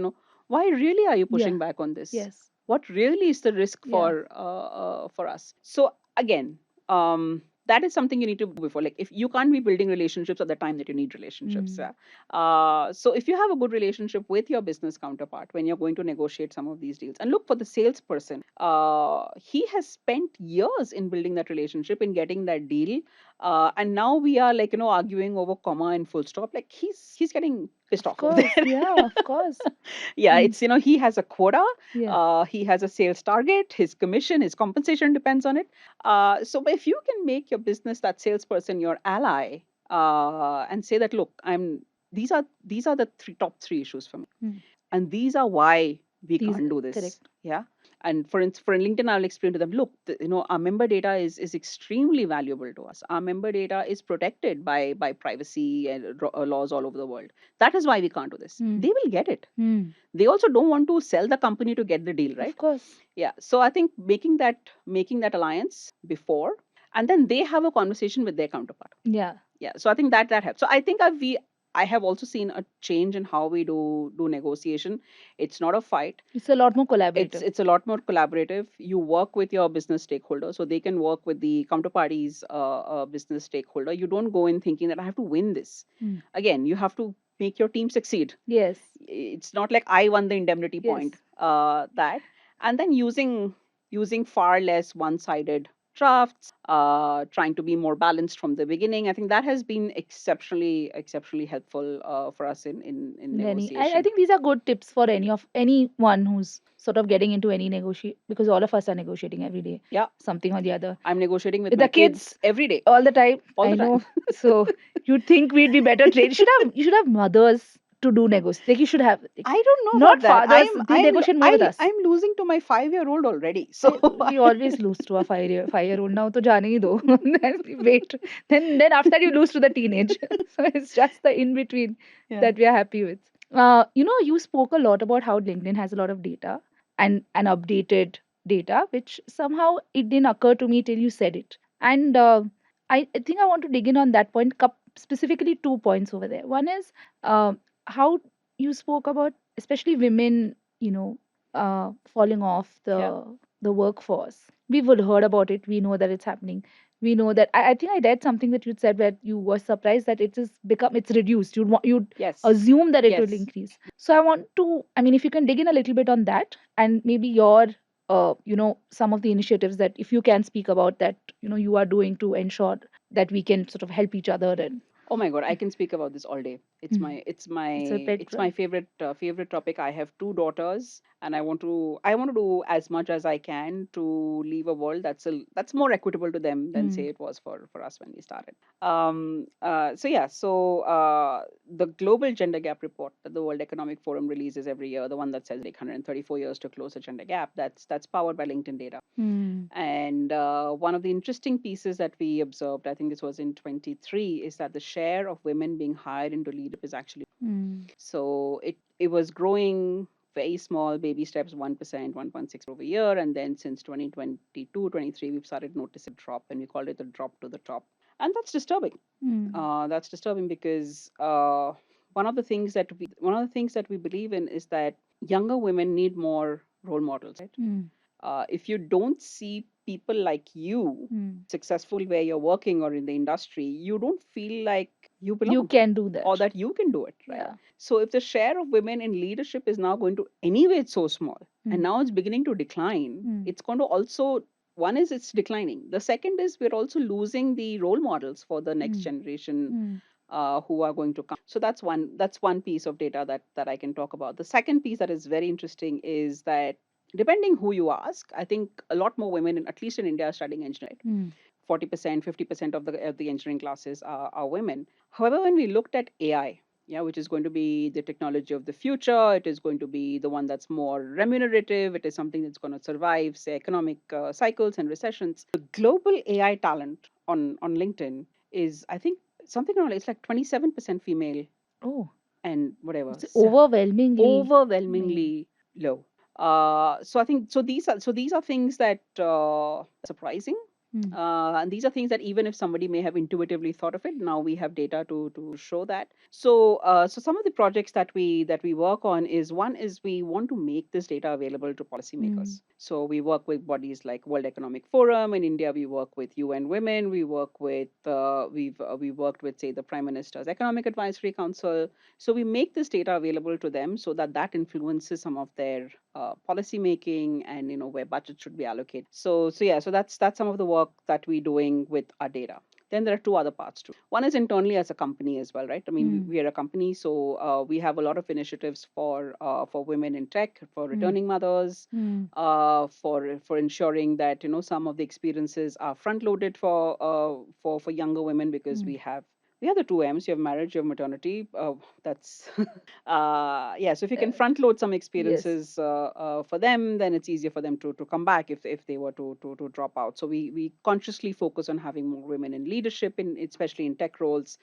why really are you pushing back on this? Yes. What really is the risk for us? So again, that is something you need to do before. Like, if you can't be building relationships at the time that you need relationships. So if you have a good relationship with your business counterpart when you're going to negotiate some of these deals, and look for the salesperson, he has spent years in building that relationship, in getting that deal, and now we are arguing over comma and full stop. Like, he's getting pissed off over there. Yeah, of course. It's he has a quota. He has a sales target. His commission, his compensation depends on it. So if you can make your business, that salesperson, your ally, and say that, look, these are the top three issues for me, and these are why we can't do this. Correct. Yeah. And for LinkedIn, I'll explain to them, look, our member data is extremely valuable to us. Our member data is protected by privacy and laws all over the world. That is why we can't do this. They will get it. They also don't want to sell the company to get the deal, right? Of course. Yeah. So I think making that alliance before, and then they have a conversation with their counterpart. Yeah. So I think that helps. So I think I have also seen a change in how we do negotiation. It's not a fight. It's a lot more collaborative. It's a lot more collaborative. You work with your business stakeholder, so they can work with the counterparty's business stakeholder. You don't go in thinking that I have to win this. Again, you have to make your team succeed. Yes. It's not like I won the indemnity point. That, and then using far less one-sided drafts, trying to be more balanced from the beginning. I think that has been exceptionally helpful for us in negotiation. I think these are good tips for anyone who's sort of getting into any negotiate, because all of us are negotiating every day. Yeah. Something or the other. I'm negotiating with With my the kids every day. all the time. All the I know. time. So you'd think we'd be better trained. You should have mothers to do negotiate. Like you should have. I don't know Not about that. fathers. They negotiate more with us. I'm losing to my 5-year-old already. So We always lose to a 5-year-old. Now to jaane hi do. Then wait. Then after you lose to the teenage. So it's just the in between that we are happy with. You spoke a lot about how LinkedIn has a lot of data and updated data, which somehow it didn't occur to me till you said it. And I think I want to dig in on that point, specifically 2 points over there. One is how you spoke about, especially women, falling off the workforce. We've all heard about it. We know that it's happening. We know that I think I read something that you said where you were surprised that it's reduced. You'd yes, assume that it will yes. increase. So I want to, if you can dig in a little bit on that, and maybe your some of the initiatives that, if you can speak about, that you are doing to ensure that we can sort of help each other. And oh my god, I can speak about this all day. It's my favorite topic. I have 2 daughters, and I want to do as much as I can to leave a world that's more equitable to them than say it was for us when we started. The global gender gap report that the World Economic Forum releases every year, the one that says like 134 years to close a gender gap, that's powered by LinkedIn data. And one of the interesting pieces that we observed, I think this was in 23, is that the share of women being hired into leadership is actually so it was growing very small baby steps, 1%, 1.6 over a year, and then since 2022, 23, we've started noticing a drop, and we called it the drop to the top, and that's disturbing. That's disturbing because one of the things that we believe in is that younger women need more role models, right? If you don't see people like you successful where you're working or in the industry, you don't feel like you belong. You can do that. Or that you can do it, right? Yeah. So if the share of women in leadership is now going to, anyway, it's so small, and now it's beginning to decline, it's going to also, one is it's declining. The second is we're also losing the role models for the next generation who are going to come. So that's one piece of data that I can talk about. The second piece that is very interesting is that depending who you ask, I think a lot more women, at least in India, are studying engineering. 40%, 50% of the engineering classes are women. However, when we looked at AI, which is going to be the technology of the future, it is going to be the one that's more remunerative, it is something that's going to survive, say, economic cycles and recessions. The global AI talent on LinkedIn is, I think, something around, it's like 27% female. Oh. And whatever. It's overwhelmingly low. So I think these are things that surprising. And these are things that even if somebody may have intuitively thought of it, now we have data to show that. So some of the projects that we work on is, one is we want to make this data available to policymakers. So we work with bodies like World Economic Forum. In India, we work with UN Women. We work with we worked with, say, the Prime Minister's Economic Advisory Council. So we make this data available to them so that influences some of their policy making and where budget should be allocated. So that's some of the work that we're doing with our data. Then there are 2 other parts too. One is internally as a company as well, right? I mean, we are a company, so we have a lot of initiatives for women in tech, for returning mothers, for ensuring that some of the experiences are front loaded for younger women, because we have the 2 M's. You have marriage, you have maternity. That's so if you can front load some experiences for them, then it's easier for them to come back if they were to drop out. So we consciously focus on having more women in leadership, especially in tech roles.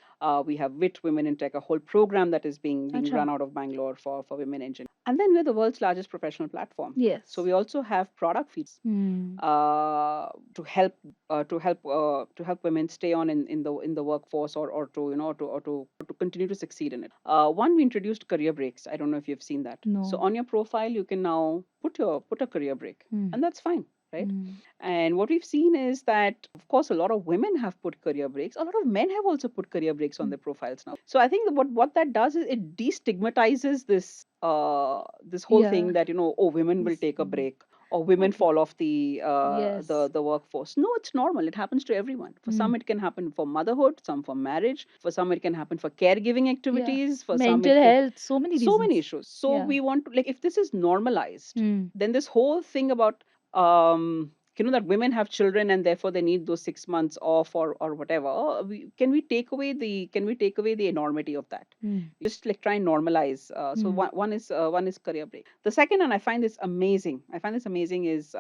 We have WIT, Women in Tech, a whole program that is being run out of Bangalore for women engineers. And then we're the world's largest professional platform. Yes. So we also have product features to help women stay on in the workforce, or to to continue to succeed in it. One, we introduced career breaks. I don't know if you've seen that. No. So on your profile, you can now put a career break, and that's fine, right? And what we've seen is that, of course, a lot of women have put career breaks. A lot of men have also put career breaks on their profiles now. So I think that what that does is it destigmatizes this whole thing that, women will take a break, or women fall off the workforce. No, it's normal. It happens to everyone. For some, it can happen for motherhood, some for marriage. For some, it can happen for caregiving activities. For some, mental health, so many so many reasons. issues. So we want to, like, if this is normalized, then this whole thing about that women have children and therefore they need those 6 months off, or whatever. Can we take away the enormity of that? Just like try and normalize. So one is career break. The second, and I find this amazing. Is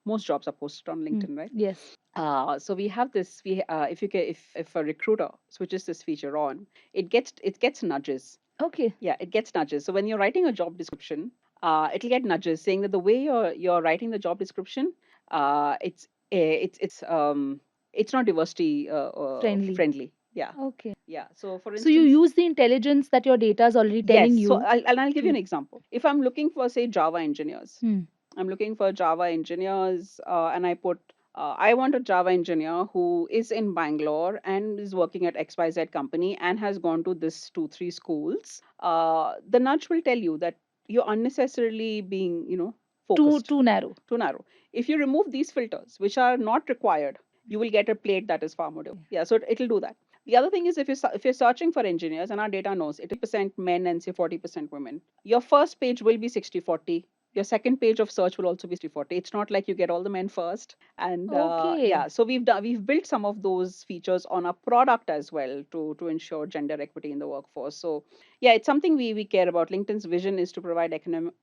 most jobs are posted on LinkedIn, right? Yes. So we have this. If a recruiter switches this feature on, it gets nudges. Okay. Yeah, it gets nudges. So when you're writing a job description, it'll get nudges saying that the way you're writing the job description, it's not diversity friendly. Yeah. Okay. Yeah. So for So instance, you use the intelligence that your data is already telling yes. you. So I'll give you an example. If I'm looking for, say, Java engineers, I'm looking for Java engineers, and I put, I want a Java engineer who is in Bangalore and is working at XYZ company and has gone to this 2-3 schools. The nudge will tell you that you're unnecessarily being, focused. Too narrow. Too narrow. If you remove these filters, which are not required, you will get a plate that is far more. Yeah, so it'll do that. The other thing is, if you're searching for engineers, and our data knows it is 50% men and say 40% women, your first page will be 60-40. Your second page of search will also be 60-40. It's not like you get all the men first. And Okay. yeah, so we've built some of those features on our product as well to ensure gender equity in the workforce. So yeah, it's something we care about. LinkedIn's vision is to provide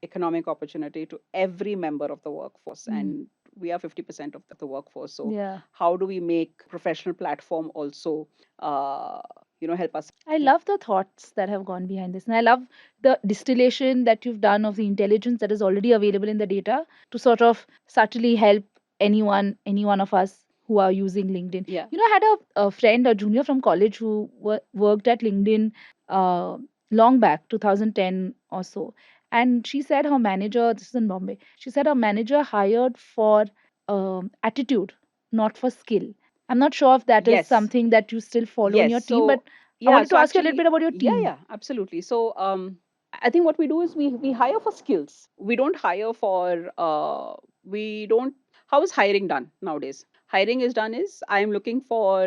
economic opportunity to every member of the workforce, and we are 50% of the workforce. So how do we make professional platform also help us? I love the thoughts that have gone behind this. And I love the distillation that you've done of the intelligence that is already available in the data to sort of subtly help any one of us who are using LinkedIn. Yeah. I had a friend, a junior from college, who worked at LinkedIn long back, 2010 or so. And she said her manager, this is in Bombay, she said her manager hired for attitude, not for skill. I'm not sure if that is Yes. something that you still follow in your team, but I wanted to ask you a little bit about your team. Yeah, absolutely. So I think what we do is we hire for skills. We don't hire for we don't. How is hiring done nowadays? Hiring is done is, I am looking for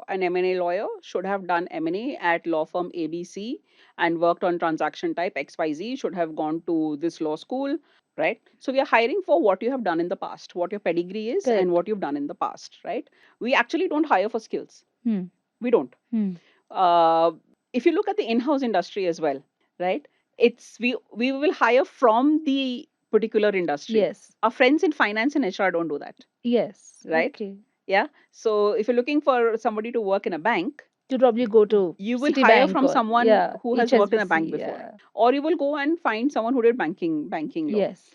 an M&A lawyer, should have done M&A at law firm ABC and worked on transaction type XYZ, should have gone to this law school, right? So we are hiring for what you have done in the past, what your pedigree is, and what you've done in the past, right? We actually don't hire for skills. We don't. If you look at the in-house industry as well, right? It's we will hire from the particular industry. Yes. Our friends in finance and HR don't do that. Yes. Right? Okay. Yeah. So if you're looking for somebody to work in a bank, you'll probably go to you will hire from someone who has worked in a bank HSBC, before, or you will go and find someone who did banking law. Yes.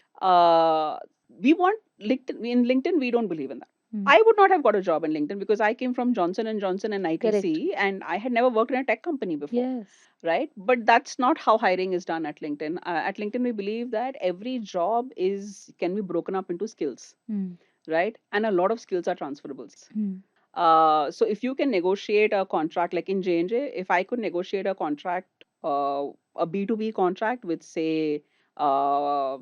We want LinkedIn. In LinkedIn, we don't believe in that. I would not have got a job in LinkedIn because I came from Johnson and Johnson and ITC, and I had never worked in a tech company before. Yes. Right? But that's not how hiring is done at LinkedIn. At LinkedIn, we believe that every job can be broken up into skills, right? And a lot of skills are transferable. So if you can negotiate a contract, like in J&J, if I could negotiate a contract, a B2B contract with say a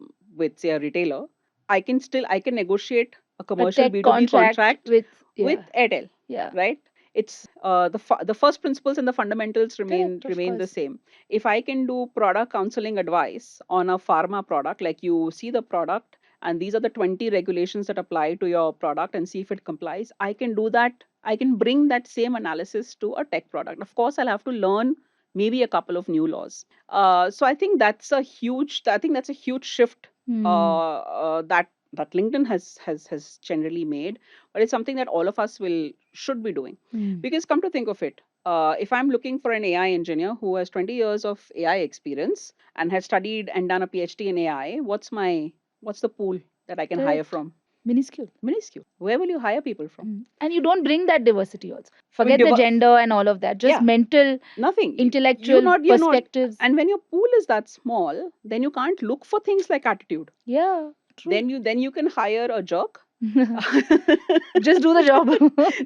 retailer, I can negotiate a commercial B2B contract with Airtel. Yeah. Right? It's the first principles and the fundamentals remain the same. If I can do product counseling advice on a pharma product, like you see the product and these are the 20 regulations that apply to your product and see if it complies, I can do that. I can bring that same analysis to a tech product. Of course, I'll have to learn maybe a couple of new laws. So I think that's a huge shift that LinkedIn has generally made, but it's something that all of us should be doing. Because come to think of it, if I'm looking for an AI engineer who has 20 years of AI experience and has studied and done a PhD in AI, what's the pool that I can hire Correct. from? Minuscule. Minuscule. Where will you hire people from? And you don't bring that diversity also. I mean, Forget the gender and all of that. Just yeah, mental, nothing. intellectual You're not. perspectives. And when your pool is that small, then you can't look for things like attitude. Yeah, true. Then you can hire a jerk. Just do the job.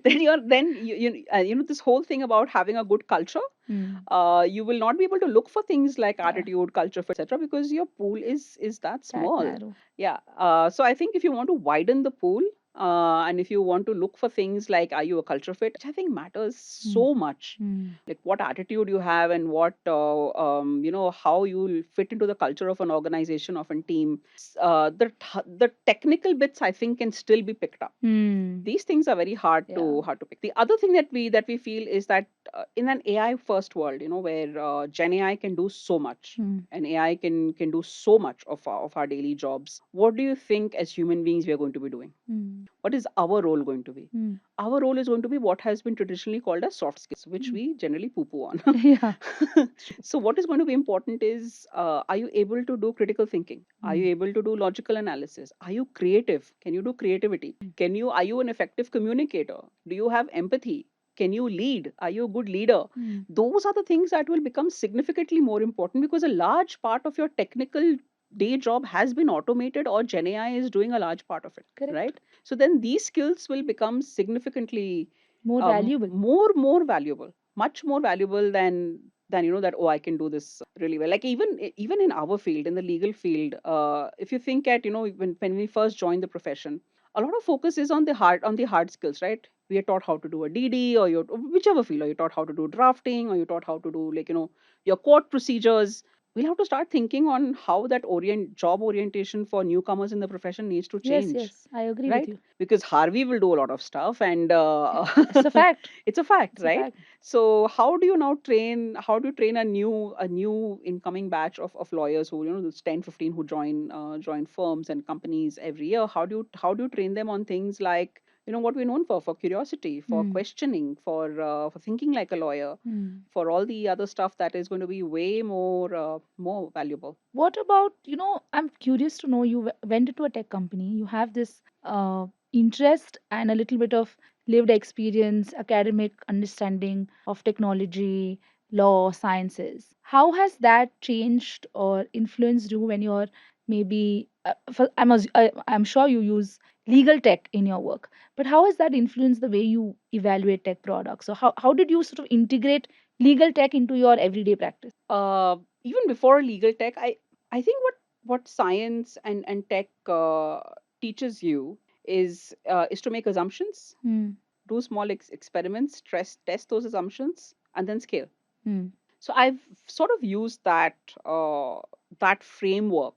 Then you know this whole thing about having a good culture. You will not be able to look for things like Yeah. attitude, culture, fit, etc. because your pool is that small. narrow. Yeah. So I think if you want to widen the pool, and if you want to look for things like are you a culture fit, which I think matters so much, like what attitude you have and what how you'll fit into the culture of an organization, of a team. The technical bits I think can still be picked up. These things are very hard to pick. The other thing that we feel is that in an AI first world, where Gen AI can do so much, and AI can do so much of our daily jobs. What do you think as human beings we are going to be doing? What is our role going to be? Our role is going to be what has been traditionally called as soft skills, which we generally poo-poo on. Yeah. So what is going to be important is, are you able to do critical thinking? Are you able to do logical analysis? Are you creative? Can you do creativity? Are you an effective communicator? Do you have empathy? Can you lead? Are you a good leader? Those are the things that will become significantly more important, because a large part of your technical day job has been automated, or Gen AI is doing a large part of it. Correct. Right? So then these skills will become significantly More valuable. more valuable, much more valuable than that, oh, I can do this really well. Like even in our field, in the legal field, if you think at when we first joined the profession, a lot of focus is on the hard skills, right? We are taught how to do a DD, or whichever field, or you're taught how to do drafting, or you're taught how to do your court procedures. We'll have to start thinking on how that job orientation for newcomers in the profession needs to change. Yes, I agree with Right? you. Because Harvey will do a lot of stuff, and It's a fact. it's a fact, It's a right? fact. So how do you train a new incoming batch of lawyers who, those 10 15 who join firms and companies every year? How do you train them on things like, what we're known for curiosity, for questioning, for thinking like a lawyer, for all the other stuff that is going to be way more valuable. What about, I'm curious to know, you went into a tech company, you have this interest and a little bit of lived experience, academic understanding of technology, law, sciences. How has that changed or influenced you when you're maybe, I'm sure you use legal tech in your work, but how has that influenced the way you evaluate tech products? So how did you sort of integrate legal tech into your everyday practice? Even before legal tech, I think what science and tech teaches you is to make assumptions, do small experiments, test those assumptions, and then scale. So I've sort of used that framework,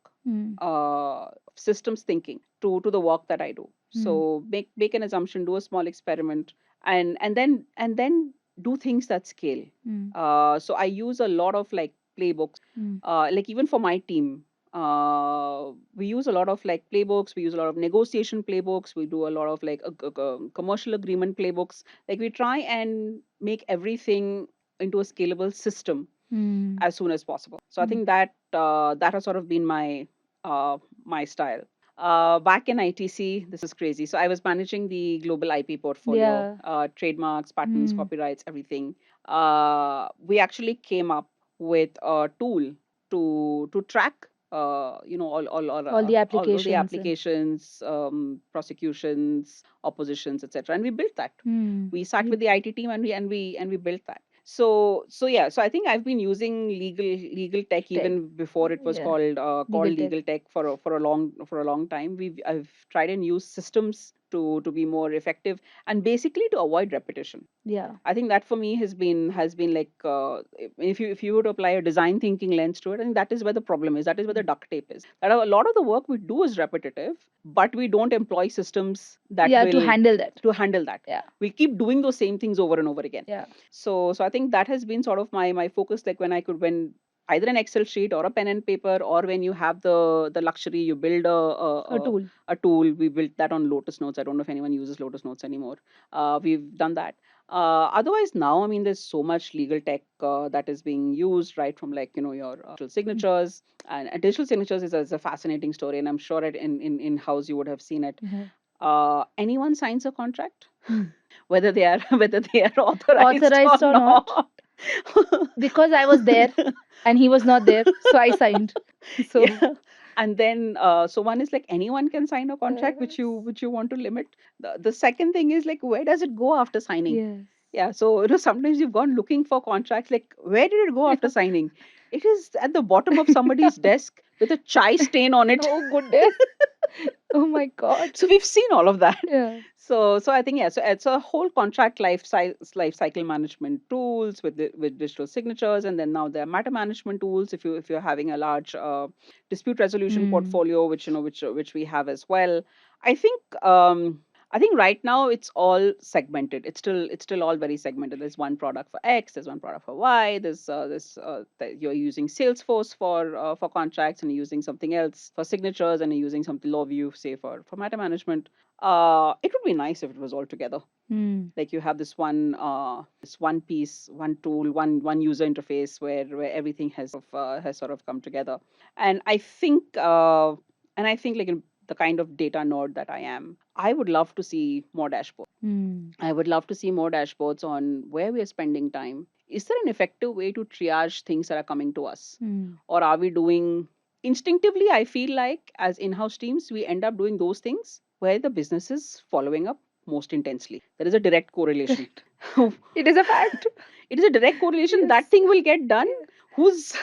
systems thinking, to the work that I do. So make an assumption, do a small experiment, and then do things that scale. So I use a lot of like playbooks, like even for my team. We use a lot of like playbooks. We use a lot of negotiation playbooks. We do a lot of like commercial agreement playbooks. Like we try and make everything into a scalable system as soon as possible. So I think that has sort of been my style. Back in ITC, this is crazy. So I was managing the global IP portfolio, trademarks, patents, copyrights, everything. We actually came up with a tool to track, all the applications, prosecutions, oppositions, etc. And we built that. We sat with the IT team, and we built that. So yeah, so I think I've been using legal tech even before it was called legal tech for a long time. I've tried and used systems to be more effective, and basically to avoid repetition. I think that for me has been like, if you were to apply a design thinking lens to it, I think that is where the problem is. That is where the duct tape is. That a lot of the work we do is repetitive, but we don't employ systems that will to handle that. We keep doing those same things over and over again. So I think that has been sort of my focus. Like when either an Excel sheet or a pen and paper, or when you have the luxury, you build A tool. a tool. We built that on Lotus Notes. I don't know if anyone uses Lotus Notes anymore. We've done that. Otherwise, now, I mean, there's so much legal tech that is being used, right from like, your digital signatures. And digital signatures is a fascinating story, and I'm sure in house you would have seen it. Anyone signs a contract, whether they are Authorized or not, because I was there and he was not there, so I signed. So Yeah. And then so one is like anyone can sign a contract which you want to limit. The second thing is like, where does it go after signing? yes. Yeah, so sometimes you've gone looking for contracts, like where did it go after signing? It is at the bottom of somebody's desk with a chai stain on it. Oh goodness. Oh my god. So we've seen all of that. Yeah. So I think, yeah, so it's a whole contract life cycle management tools with digital signatures, and then now there are matter management tools if you're having a large dispute resolution portfolio, which we have as well. I think I think right now it's all segmented. It's still all very segmented. There's one product for X, there's one product for Y. You're using Salesforce for contracts, and you're using something else for signatures, and you're using something LawView, say, for matter management. It would be nice if it was all together. Like you have this one piece, one tool, one user interface where everything has sort of come together. And I think like in the kind of data nerd that I am, I would love to see more dashboards. I would love to see more dashboards on where we are spending time. Is there an effective way to triage things that are coming to us? Or are we doing instinctively? I feel like as in-house teams, we end up doing those things where the business is following up most intensely. There is a direct correlation. It is a fact. It is a direct correlation. Yes. That thing will get done. Yes. Whose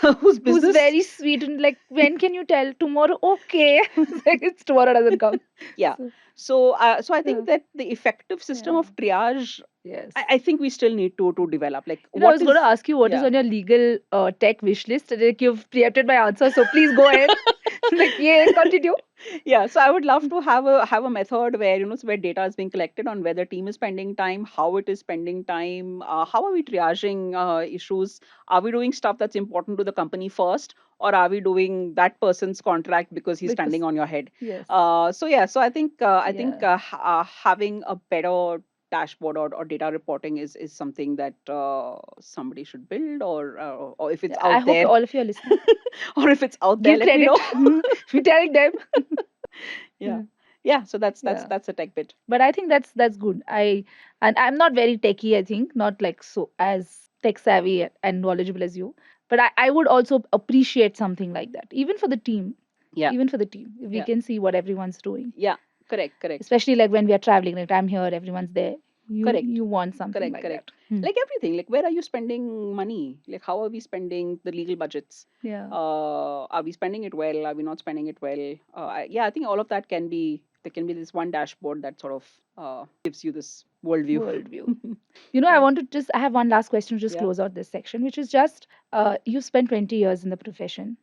business? Who's very sweet and like, when can you tell? Tomorrow? Okay. Like it's tomorrow doesn't come. Yeah. So I think that the effective system of triage, Yes. I think we still need to develop. Like, I was going to ask you what is yeah. on your legal tech wish list. Like you've preempted my answer, so please go ahead. Like, yeah, continue. Yeah, so I would love to have a method where so where data is being collected on where the team is spending time, how it is spending time, how are we triaging issues? Are we doing stuff that's important to the company first, or are we doing that person's contract because he's standing on your head? Yes. So I think having a better dashboard or data reporting is something that somebody should build, or if it's out there. I hope all of you are listening. Or if it's out there, Give let me know. We're telling them. Yeah. So that's a tech bit. But I think that's good. I'm not very techie. I think not like so as tech savvy and knowledgeable as you. But I would also appreciate something like that, even for the team. Yeah. Even for the team, if we can see what everyone's doing. Yeah. Correct. Especially like when we are traveling, like I'm here, everyone's there. Correct. You want something like that. Like everything, like where are you spending money? Like how are we spending the legal budgets? Yeah. Are we spending it well? Are we not spending it well? I think all of that can be. There can be this one dashboard that sort of gives you this worldview. I have one last question to just close out this section, which is just you've spent 20 years in the profession.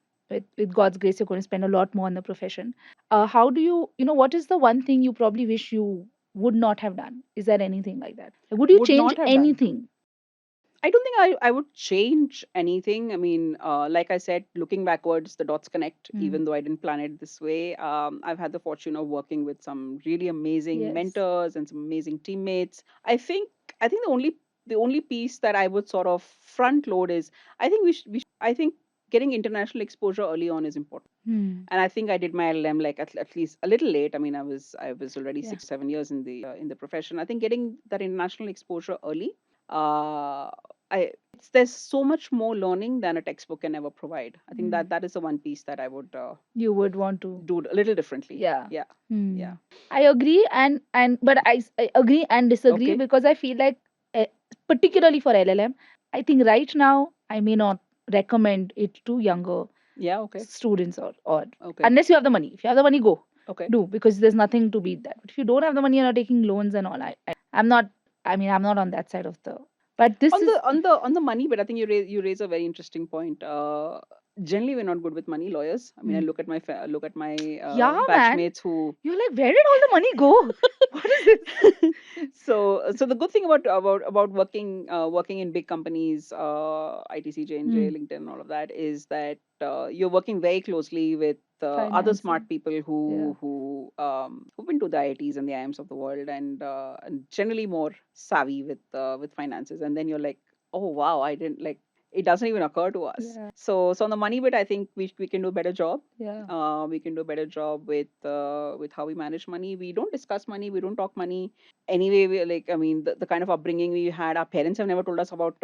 With God's grace, you're going to spend a lot more in the profession. How do what is the one thing you probably wish you would not have done? Is there anything like that? Would you change anything? I don't think I would change anything. I mean, like I said, looking backwards, the dots connect, even though I didn't plan it this way. I've had the fortune of working with some really amazing mentors and some amazing teammates. I think the only piece that I would sort of front load is I think getting international exposure early on is important. And I think I did my LLM like at least a little late. I mean, I was already 6-7 years in the profession. I think getting that international exposure early, there's so much more learning than a textbook can ever provide. I think that is the one piece that I would you would want to do a little differently. Yeah. I agree, but I agree and disagree because I feel like particularly for LLM, I think right now I may not recommend it to younger students or unless you have the money. If you have the money, go. Do, because there's nothing to beat that. But if you don't have the money and are taking loans and all, I'm not on that side of the. But this on the money, but I think you raise a very interesting point. Generally, we're not good with money, lawyers. I mean, I look at my batchmates who you're like, where did all the money go? What is this? So the good thing about working in big companies, ITC, J&J, LinkedIn, all of that, is that you're working very closely with other smart people who've been to the IITs and the IIMs of the world, and generally more savvy with finances. And then you're like, oh wow, I didn't like. It doesn't even occur to us. So on the money bit, I think we can do a better job. We can do a better job with how we manage money. We don't discuss money. We don't talk money. Anyway, we like, I mean, the kind of upbringing we had, our parents have never told us about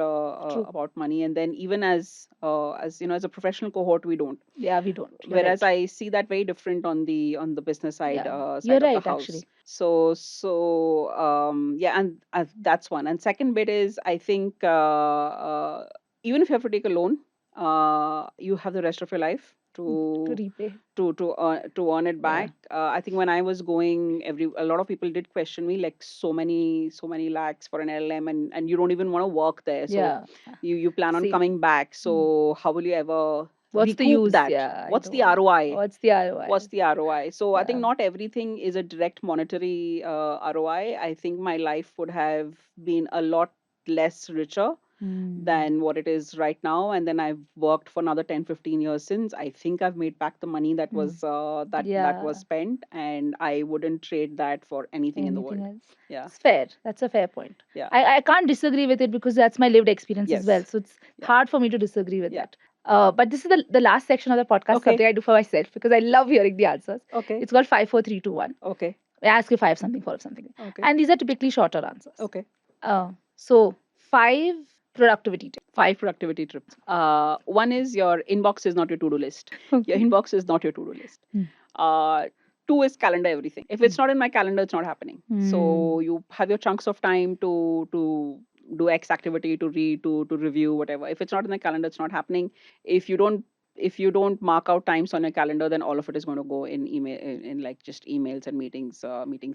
money. And then even as as a professional cohort, we don't. We don't. Whereas I see that very different on the business side, You're side of right, the house. actually. And that's one. And second bit is, I think, even if you have to take a loan, you have the rest of your life to repay. to earn it back. I think when I was going, a lot of people did question me, like, so many lakhs for an LLM, and you don't even want to work there. So you plan on coming back. So how will you ever What's the recoup use? that? What's the ROI? What's the ROI? What's the ROI? So I think not everything is a direct monetary ROI. I think my life would have been a lot less richer than what it is right now. And then I've worked for another 10-15 years since. I think I've made back the money that was that was spent, and I wouldn't trade that for anything in the world. else. Yeah. It's fair. That's a fair point. Yeah. I can't disagree with it because that's my lived experience as well. Yes. So it's hard for me to disagree with Yeah. that. But this is the last section of the podcast, Okay. something I do for myself because I love hearing the answers. Okay. It's called 5, 4, 3, 2, 1. Okay. I ask you 5 something, 4 something. Okay. And these are typically shorter answers. Okay. So 5 productivity tips. 5 productivity tips. One is, your inbox is not your to-do list. Your inbox is not your to-do list. 2 is calendar everything. If it's not in my calendar, it's not happening. So you have your chunks of time to do X activity, to read, to review, whatever. If it's not in the calendar, it's not happening. If you don't mark out times on your calendar, then all of it is going to go in email, in like just emails and meetings,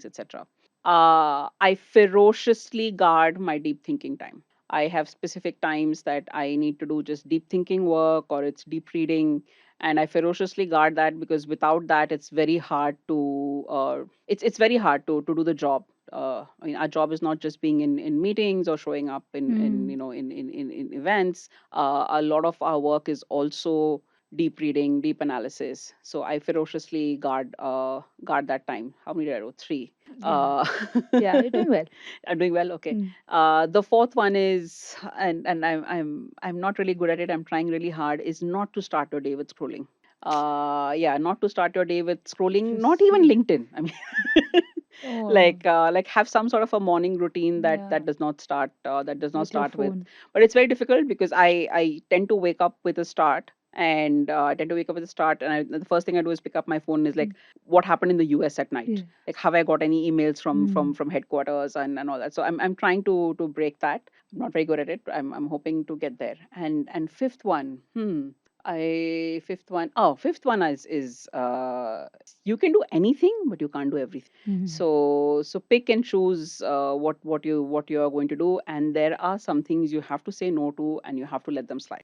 etc. I ferociously guard my deep thinking time. I have specific times that I need to do just deep thinking work, or it's deep reading, and I ferociously guard that, because without that, it's very hard to it's very hard to do the job. I mean, our job is not just being in meetings or showing up in events. A lot of our work is also deep reading, deep analysis. So I ferociously guard that time. How many did I do? 3. You're doing well. I'm doing well. Okay. The fourth one is, and I'm not really good at it. I'm trying really hard. Is not to start your day with scrolling. Not to start your day with scrolling. Not even LinkedIn. I mean. Like have some sort of a morning routine that does not start with. But it's very difficult because I tend to wake up with a start. And I tend to wake up with a start, and the first thing I do is pick up my phone. Is like, what happened in the US at night? Like, have I got any emails from headquarters and all that? So I'm trying to break that. I'm not very good at it. I'm hoping to get there. And fifth one, fifth one is you can do anything, but you can't do everything. So pick and choose what you are going to do, and there are some things you have to say no to, and you have to let them slide.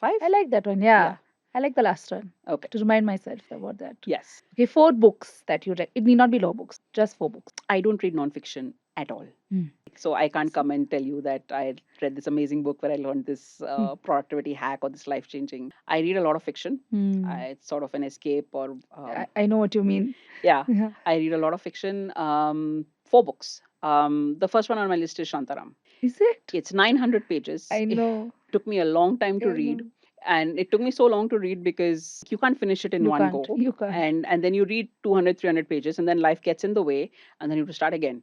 5. I like that one. Yeah. I like the last one. Okay. To remind myself about that. Yes. Okay, 4 books that you read. It need not be law books, just 4 books. I don't read nonfiction at all. So I can't come and tell you that I read this amazing book where I learned this productivity hack or this life-changing. I read a lot of fiction. It's sort of an escape, or I know what you mean. Yeah. I read a lot of fiction. 4 books. The first one on my list is Shantaram. Is it? It's 900 pages. I know. It took me a long time to read. And it took me so long to read because you can't finish it in one go. You can't. And then you read 200, 300 pages, and then life gets in the way, and then you have to start again.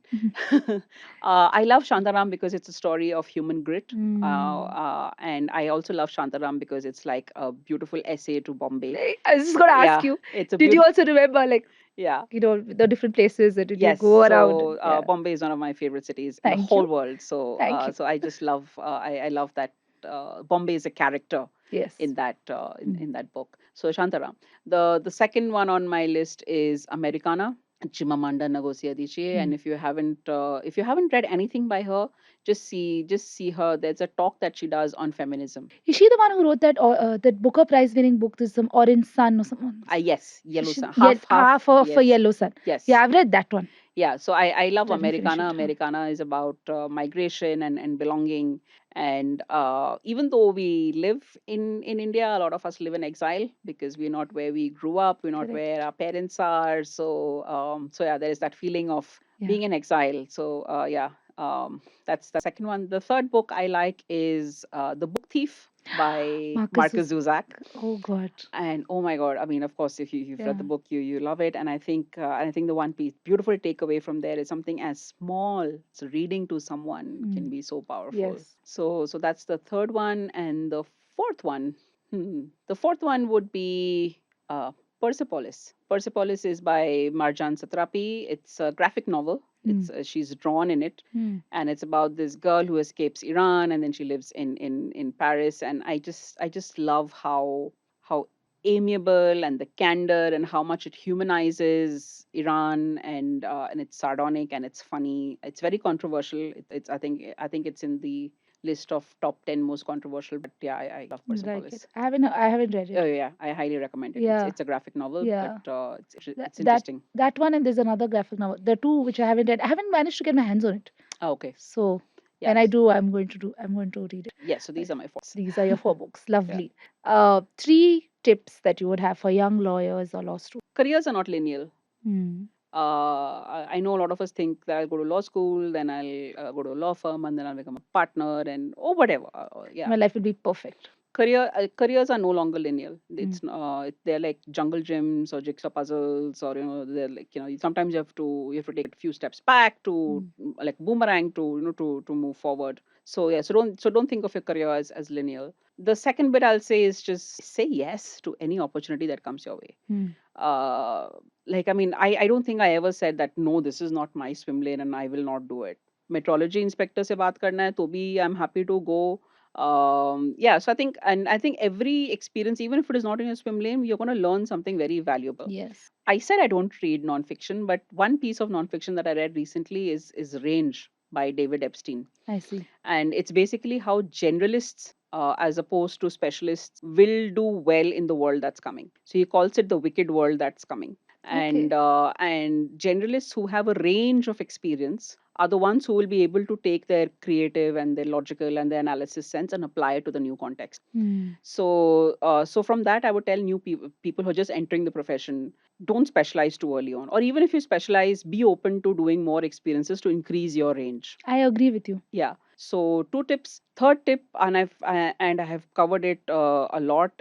I love Shantaram because it's a story of human grit. And I also love Shantaram because it's like a beautiful essay to Bombay. I was just going to ask you, did you also remember, like, the different places that you go around? So Bombay is one of my favorite cities in the whole world. So so I just love, I love that Bombay is a character. In that in that book. So Shantaram. The second one on my list is Americana, Chimamanda Ngozi Adichie. And if you haven't read anything by her, just see her. There's a talk that she does on feminism. Is she the one who wrote that Booker Prize winning book, this Orange Sun or something? Yes, Yellow Sun. Half of a Yellow Sun. Yes. Yeah, I've read that one. Yeah, so I love Let me finish Americana. it. Huh? Americana is about migration and belonging. And even though we live in India, a lot of us live in exile because we're not where we grew up, we're not where Correct. our parents are. So yeah, there is that feeling of Yeah. being in exile. So yeah, that's the second one. The third book I like is The Book Thief by Marcus Zusak. Oh God. And oh my God, I mean, of course, if you've read the Yeah. book, you love it. And I think the one piece beautiful takeaway from there is something as small. So reading to someone can be so powerful. Yes. So that's the third one, and the fourth one. The fourth one would be Persepolis. Persepolis is by Marjan Satrapi. It's a graphic novel. It's she's drawn in it, and it's about this girl who escapes Iran and then she lives in Paris. And I just love how amiable and the candor and how much it humanizes Iran, and it's sardonic and it's funny. It's very controversial. It's I think it's in the list of top 10 most controversial. But yeah, I love Like Persepolis. it. I haven't read Oh it. yeah, I highly recommend it. Yeah. It's a graphic novel, Yeah. but That it's that interesting. that one, and there's another graphic novel. The two which I haven't read. I haven't managed to get my hands on it. Oh, okay. So Yeah. when I do, I'm going to read it. Yeah. So these are my four. These are your 4 books. Lovely. Three tips that you would have for young lawyers or law students. Careers are not linear. Hmm. I know a lot of us think that I'll go to law school, then I'll go to a law firm, and then I'll become a partner, and or whatever. Yeah. My life will be perfect. Careers are no longer linear. They're like jungle gyms or jigsaw puzzles, or they're like sometimes you have to take a few steps back to like boomerang to to move forward. So yeah, so don't think of your career as linear. The second bit I'll say is just say yes to any opportunity that comes your way. uh, like I mean, I don't think I ever said that no, this is not my swim lane and I will not do it. Metrology inspector se baat karna hai to bhi I'm happy to go. Yeah, so I think every experience, even if it is not in your swim lane, you're going to learn something very valuable. Yes. I said I don't read nonfiction, but one piece of nonfiction that I read recently is Range by David Epstein. I see. And it's basically how generalists, as opposed to specialists, will do well in the world that's coming. So he calls it the wicked world that's coming. Okay. And generalists who have a range of experience are the ones who will be able to take their creative and their logical and their analysis sense and apply it to the new context. So from that, I would tell new people who are just entering the profession, don't specialize too early on, or even if you specialize, be open to doing more experiences to increase your range. I agree with you. Yeah. So two tips. Third tip, and I have covered it a lot.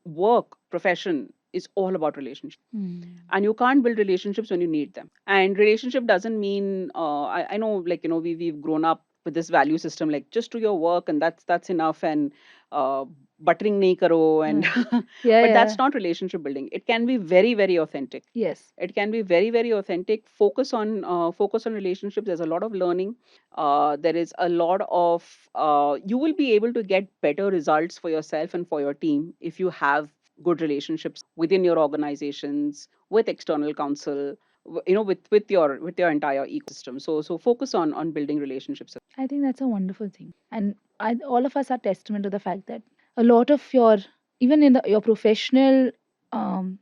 Work profession is all about relationships, and you can't build relationships when you need them. And relationship doesn't mean I know, like we've grown up with this value system, like just do your work and that's enough, and buttering nahi karo, and Yeah, but yeah. that's not relationship building. It can be very, very authentic. Yes. It can be very, very authentic. Focus on relationships. There's a lot of learning. There is a lot of you will be able to get better results for yourself and for your team if you have good relationships within your organizations, with external counsel, with your entire ecosystem. So focus on building relationships. I think that's a wonderful thing. And all of us are testament to the fact that a lot of even in your professional um,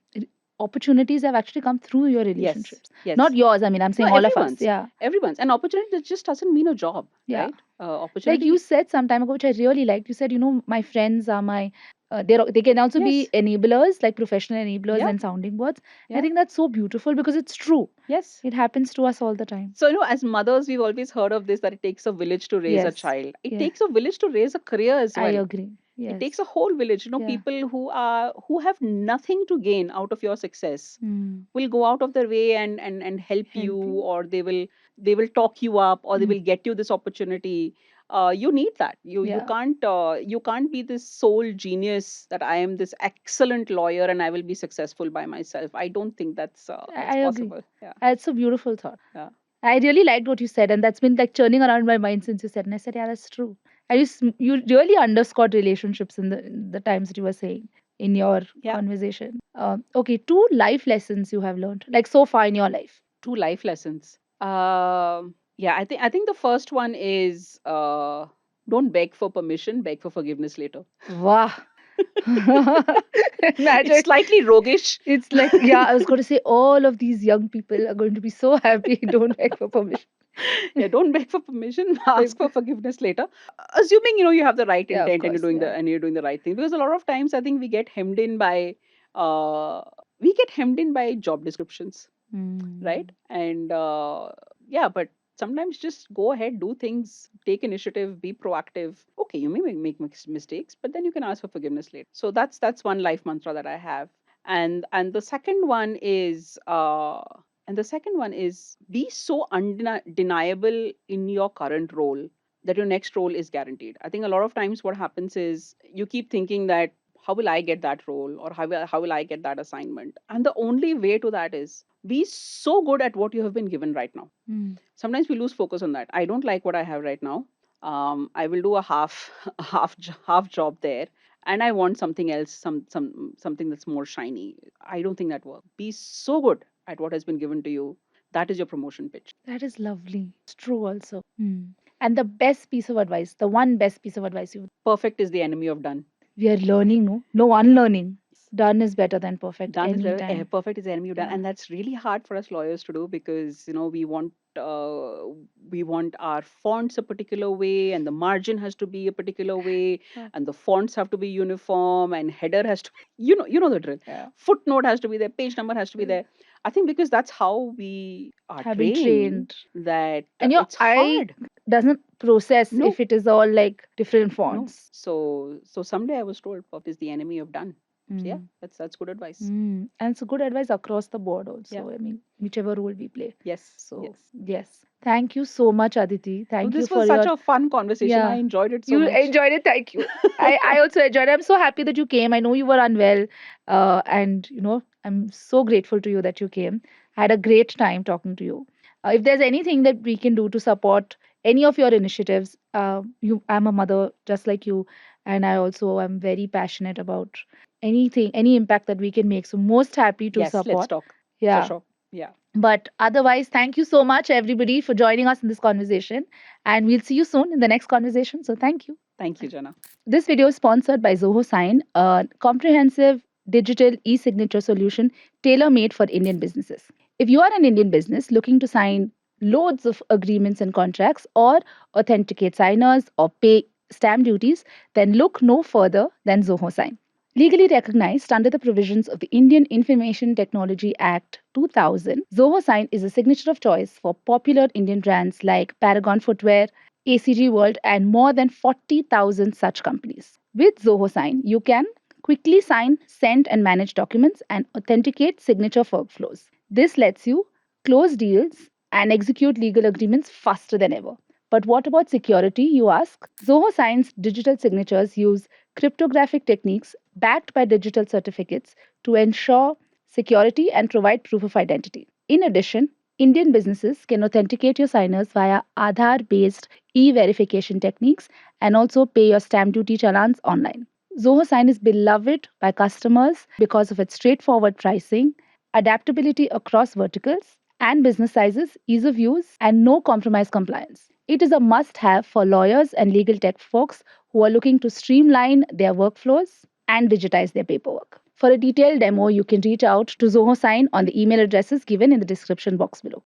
opportunities have actually come through your relationships. Yes. Not yours. I mean, I'm saying No, all of us. everyone's. Yeah. Everyone's. An opportunity that just doesn't mean a job, Yeah. right? Like Opportunity. you said some time ago, which I really liked. You said, my friends are my, they can also be Yes. enablers, like professional enablers Yeah. and sounding boards. I Yeah. think that's so beautiful because it's true. Yes. It happens to us all the time. So, as mothers, we've always heard of this, that it takes a village to raise a Yes. child. It Yeah. takes a village to raise a career as I well. agree. It Yes. takes a whole village. Yeah. People who have nothing to gain out of your success will go out of their way and help you, or they will talk you up, or they will get you this opportunity. You need that. You Yeah. can't be this sole genius that I am this excellent lawyer and I will be successful by myself. I don't think that's I agree. possible. Yeah. It's a beautiful thought. Yeah. I really liked what you said, and that's been like churning around my mind since you said. And I said, yeah, that's true. You really underscored relationships in the times that you were saying in your Yeah. conversation. Okay, 2 life lessons you have learned, like so far in your life. 2 life lessons. Yeah, I think the first one is don't beg for permission, beg for forgiveness later. Wow. Imagine. It's slightly roguish. It's like, yeah, I was going to say all of these young people are going to be so happy. Don't beg for permission. Yeah, don't beg for permission. Ask for forgiveness later. Assuming you have the right Yeah, of intent and course. Yeah. you're doing the right thing. Because a lot of times I think uh, we get hemmed in by job descriptions, right? And yeah, but sometimes just go ahead, do things, take initiative, be proactive. Okay, you may make mistakes, but then you can ask for forgiveness later. So that's one life mantra that I have. And the second one is be so undeniable in your current role that your next role is guaranteed. I think a lot of times what happens is you keep thinking that how will I get that role, or how will I get that assignment? And the only way to that is be so good at what you have been given right now. Sometimes we lose focus on that. I don't like what I have right now. I will do a half half job there, and I want something else, something that's more shiny. I don't think that works. Be so good at what has been given to you. That is your promotion pitch. That is lovely. It's true also. And the best piece of advice, the one best piece of advice you, Perfect is the enemy of done. we are learning, no unlearning. Done is better than perfect Done is anytime. perfect is the enemy of done, Yeah. and that's really hard for us lawyers to do because we want our fonts a particular way, and the margin has to be a particular way, Yeah. and the fonts have to be uniform, and header has to be, you know the drill. Yeah. Footnote has to be there, page number has to be there. I think because that's how we are Have been trained, trained. that And your it's eye hard. doesn't process No, if it is all like different no. fonts. So someday I was told perfect is the enemy of done. So yeah, that's good advice. And it's a good advice across the board also. Yeah. I mean, whichever role we play. Yes. So Yes. yes. Thank you so much, Aditi. So Thank you this for was such your a fun conversation. I yeah. enjoyed it so You much. enjoyed it. Thank you. I also enjoyed it. I'm so happy that you came. I know you were unwell. And I'm so grateful to you that you came. I had a great time talking to you. If there's anything that we can do to support any of your initiatives, I'm a mother just like you, and I also am very passionate about anything, any impact that we can make. So most happy to Yes, let's support. talk. For Yeah. sure. Yeah. But otherwise, thank you so much, everybody, for joining us in this conversation. And we'll see you soon in the next conversation. So thank you. Thank you, Jana. This video is sponsored by Zoho Sign, a comprehensive digital e-signature solution tailor-made for Indian businesses. If you are an Indian business looking to sign loads of agreements and contracts, or authenticate signers, or pay stamp duties, then look no further than Zoho Sign. Legally recognized under the provisions of the Indian Information Technology Act 2000, Zoho Sign is a signature of choice for popular Indian brands like Paragon Footwear, ACG World, and more than 40,000 such companies. With Zoho Sign, you can quickly sign, send, and manage documents and authenticate signature workflows. This lets you close deals and execute legal agreements faster than ever. But what about security, you ask? Zoho Sign's digital signatures use cryptographic techniques backed by digital certificates to ensure security and provide proof of identity. In addition, Indian businesses can authenticate your signers via Aadhaar based e verification techniques and also pay your stamp duty challans online. Zoho Sign is beloved by customers because of its straightforward pricing, adaptability across verticals and business sizes, ease of use, and no compromise compliance. It is a must have for lawyers and legal tech folks who are looking to streamline their workflows and digitize their paperwork. For a detailed demo, you can reach out to Zoho Sign on the email addresses given in the description box below.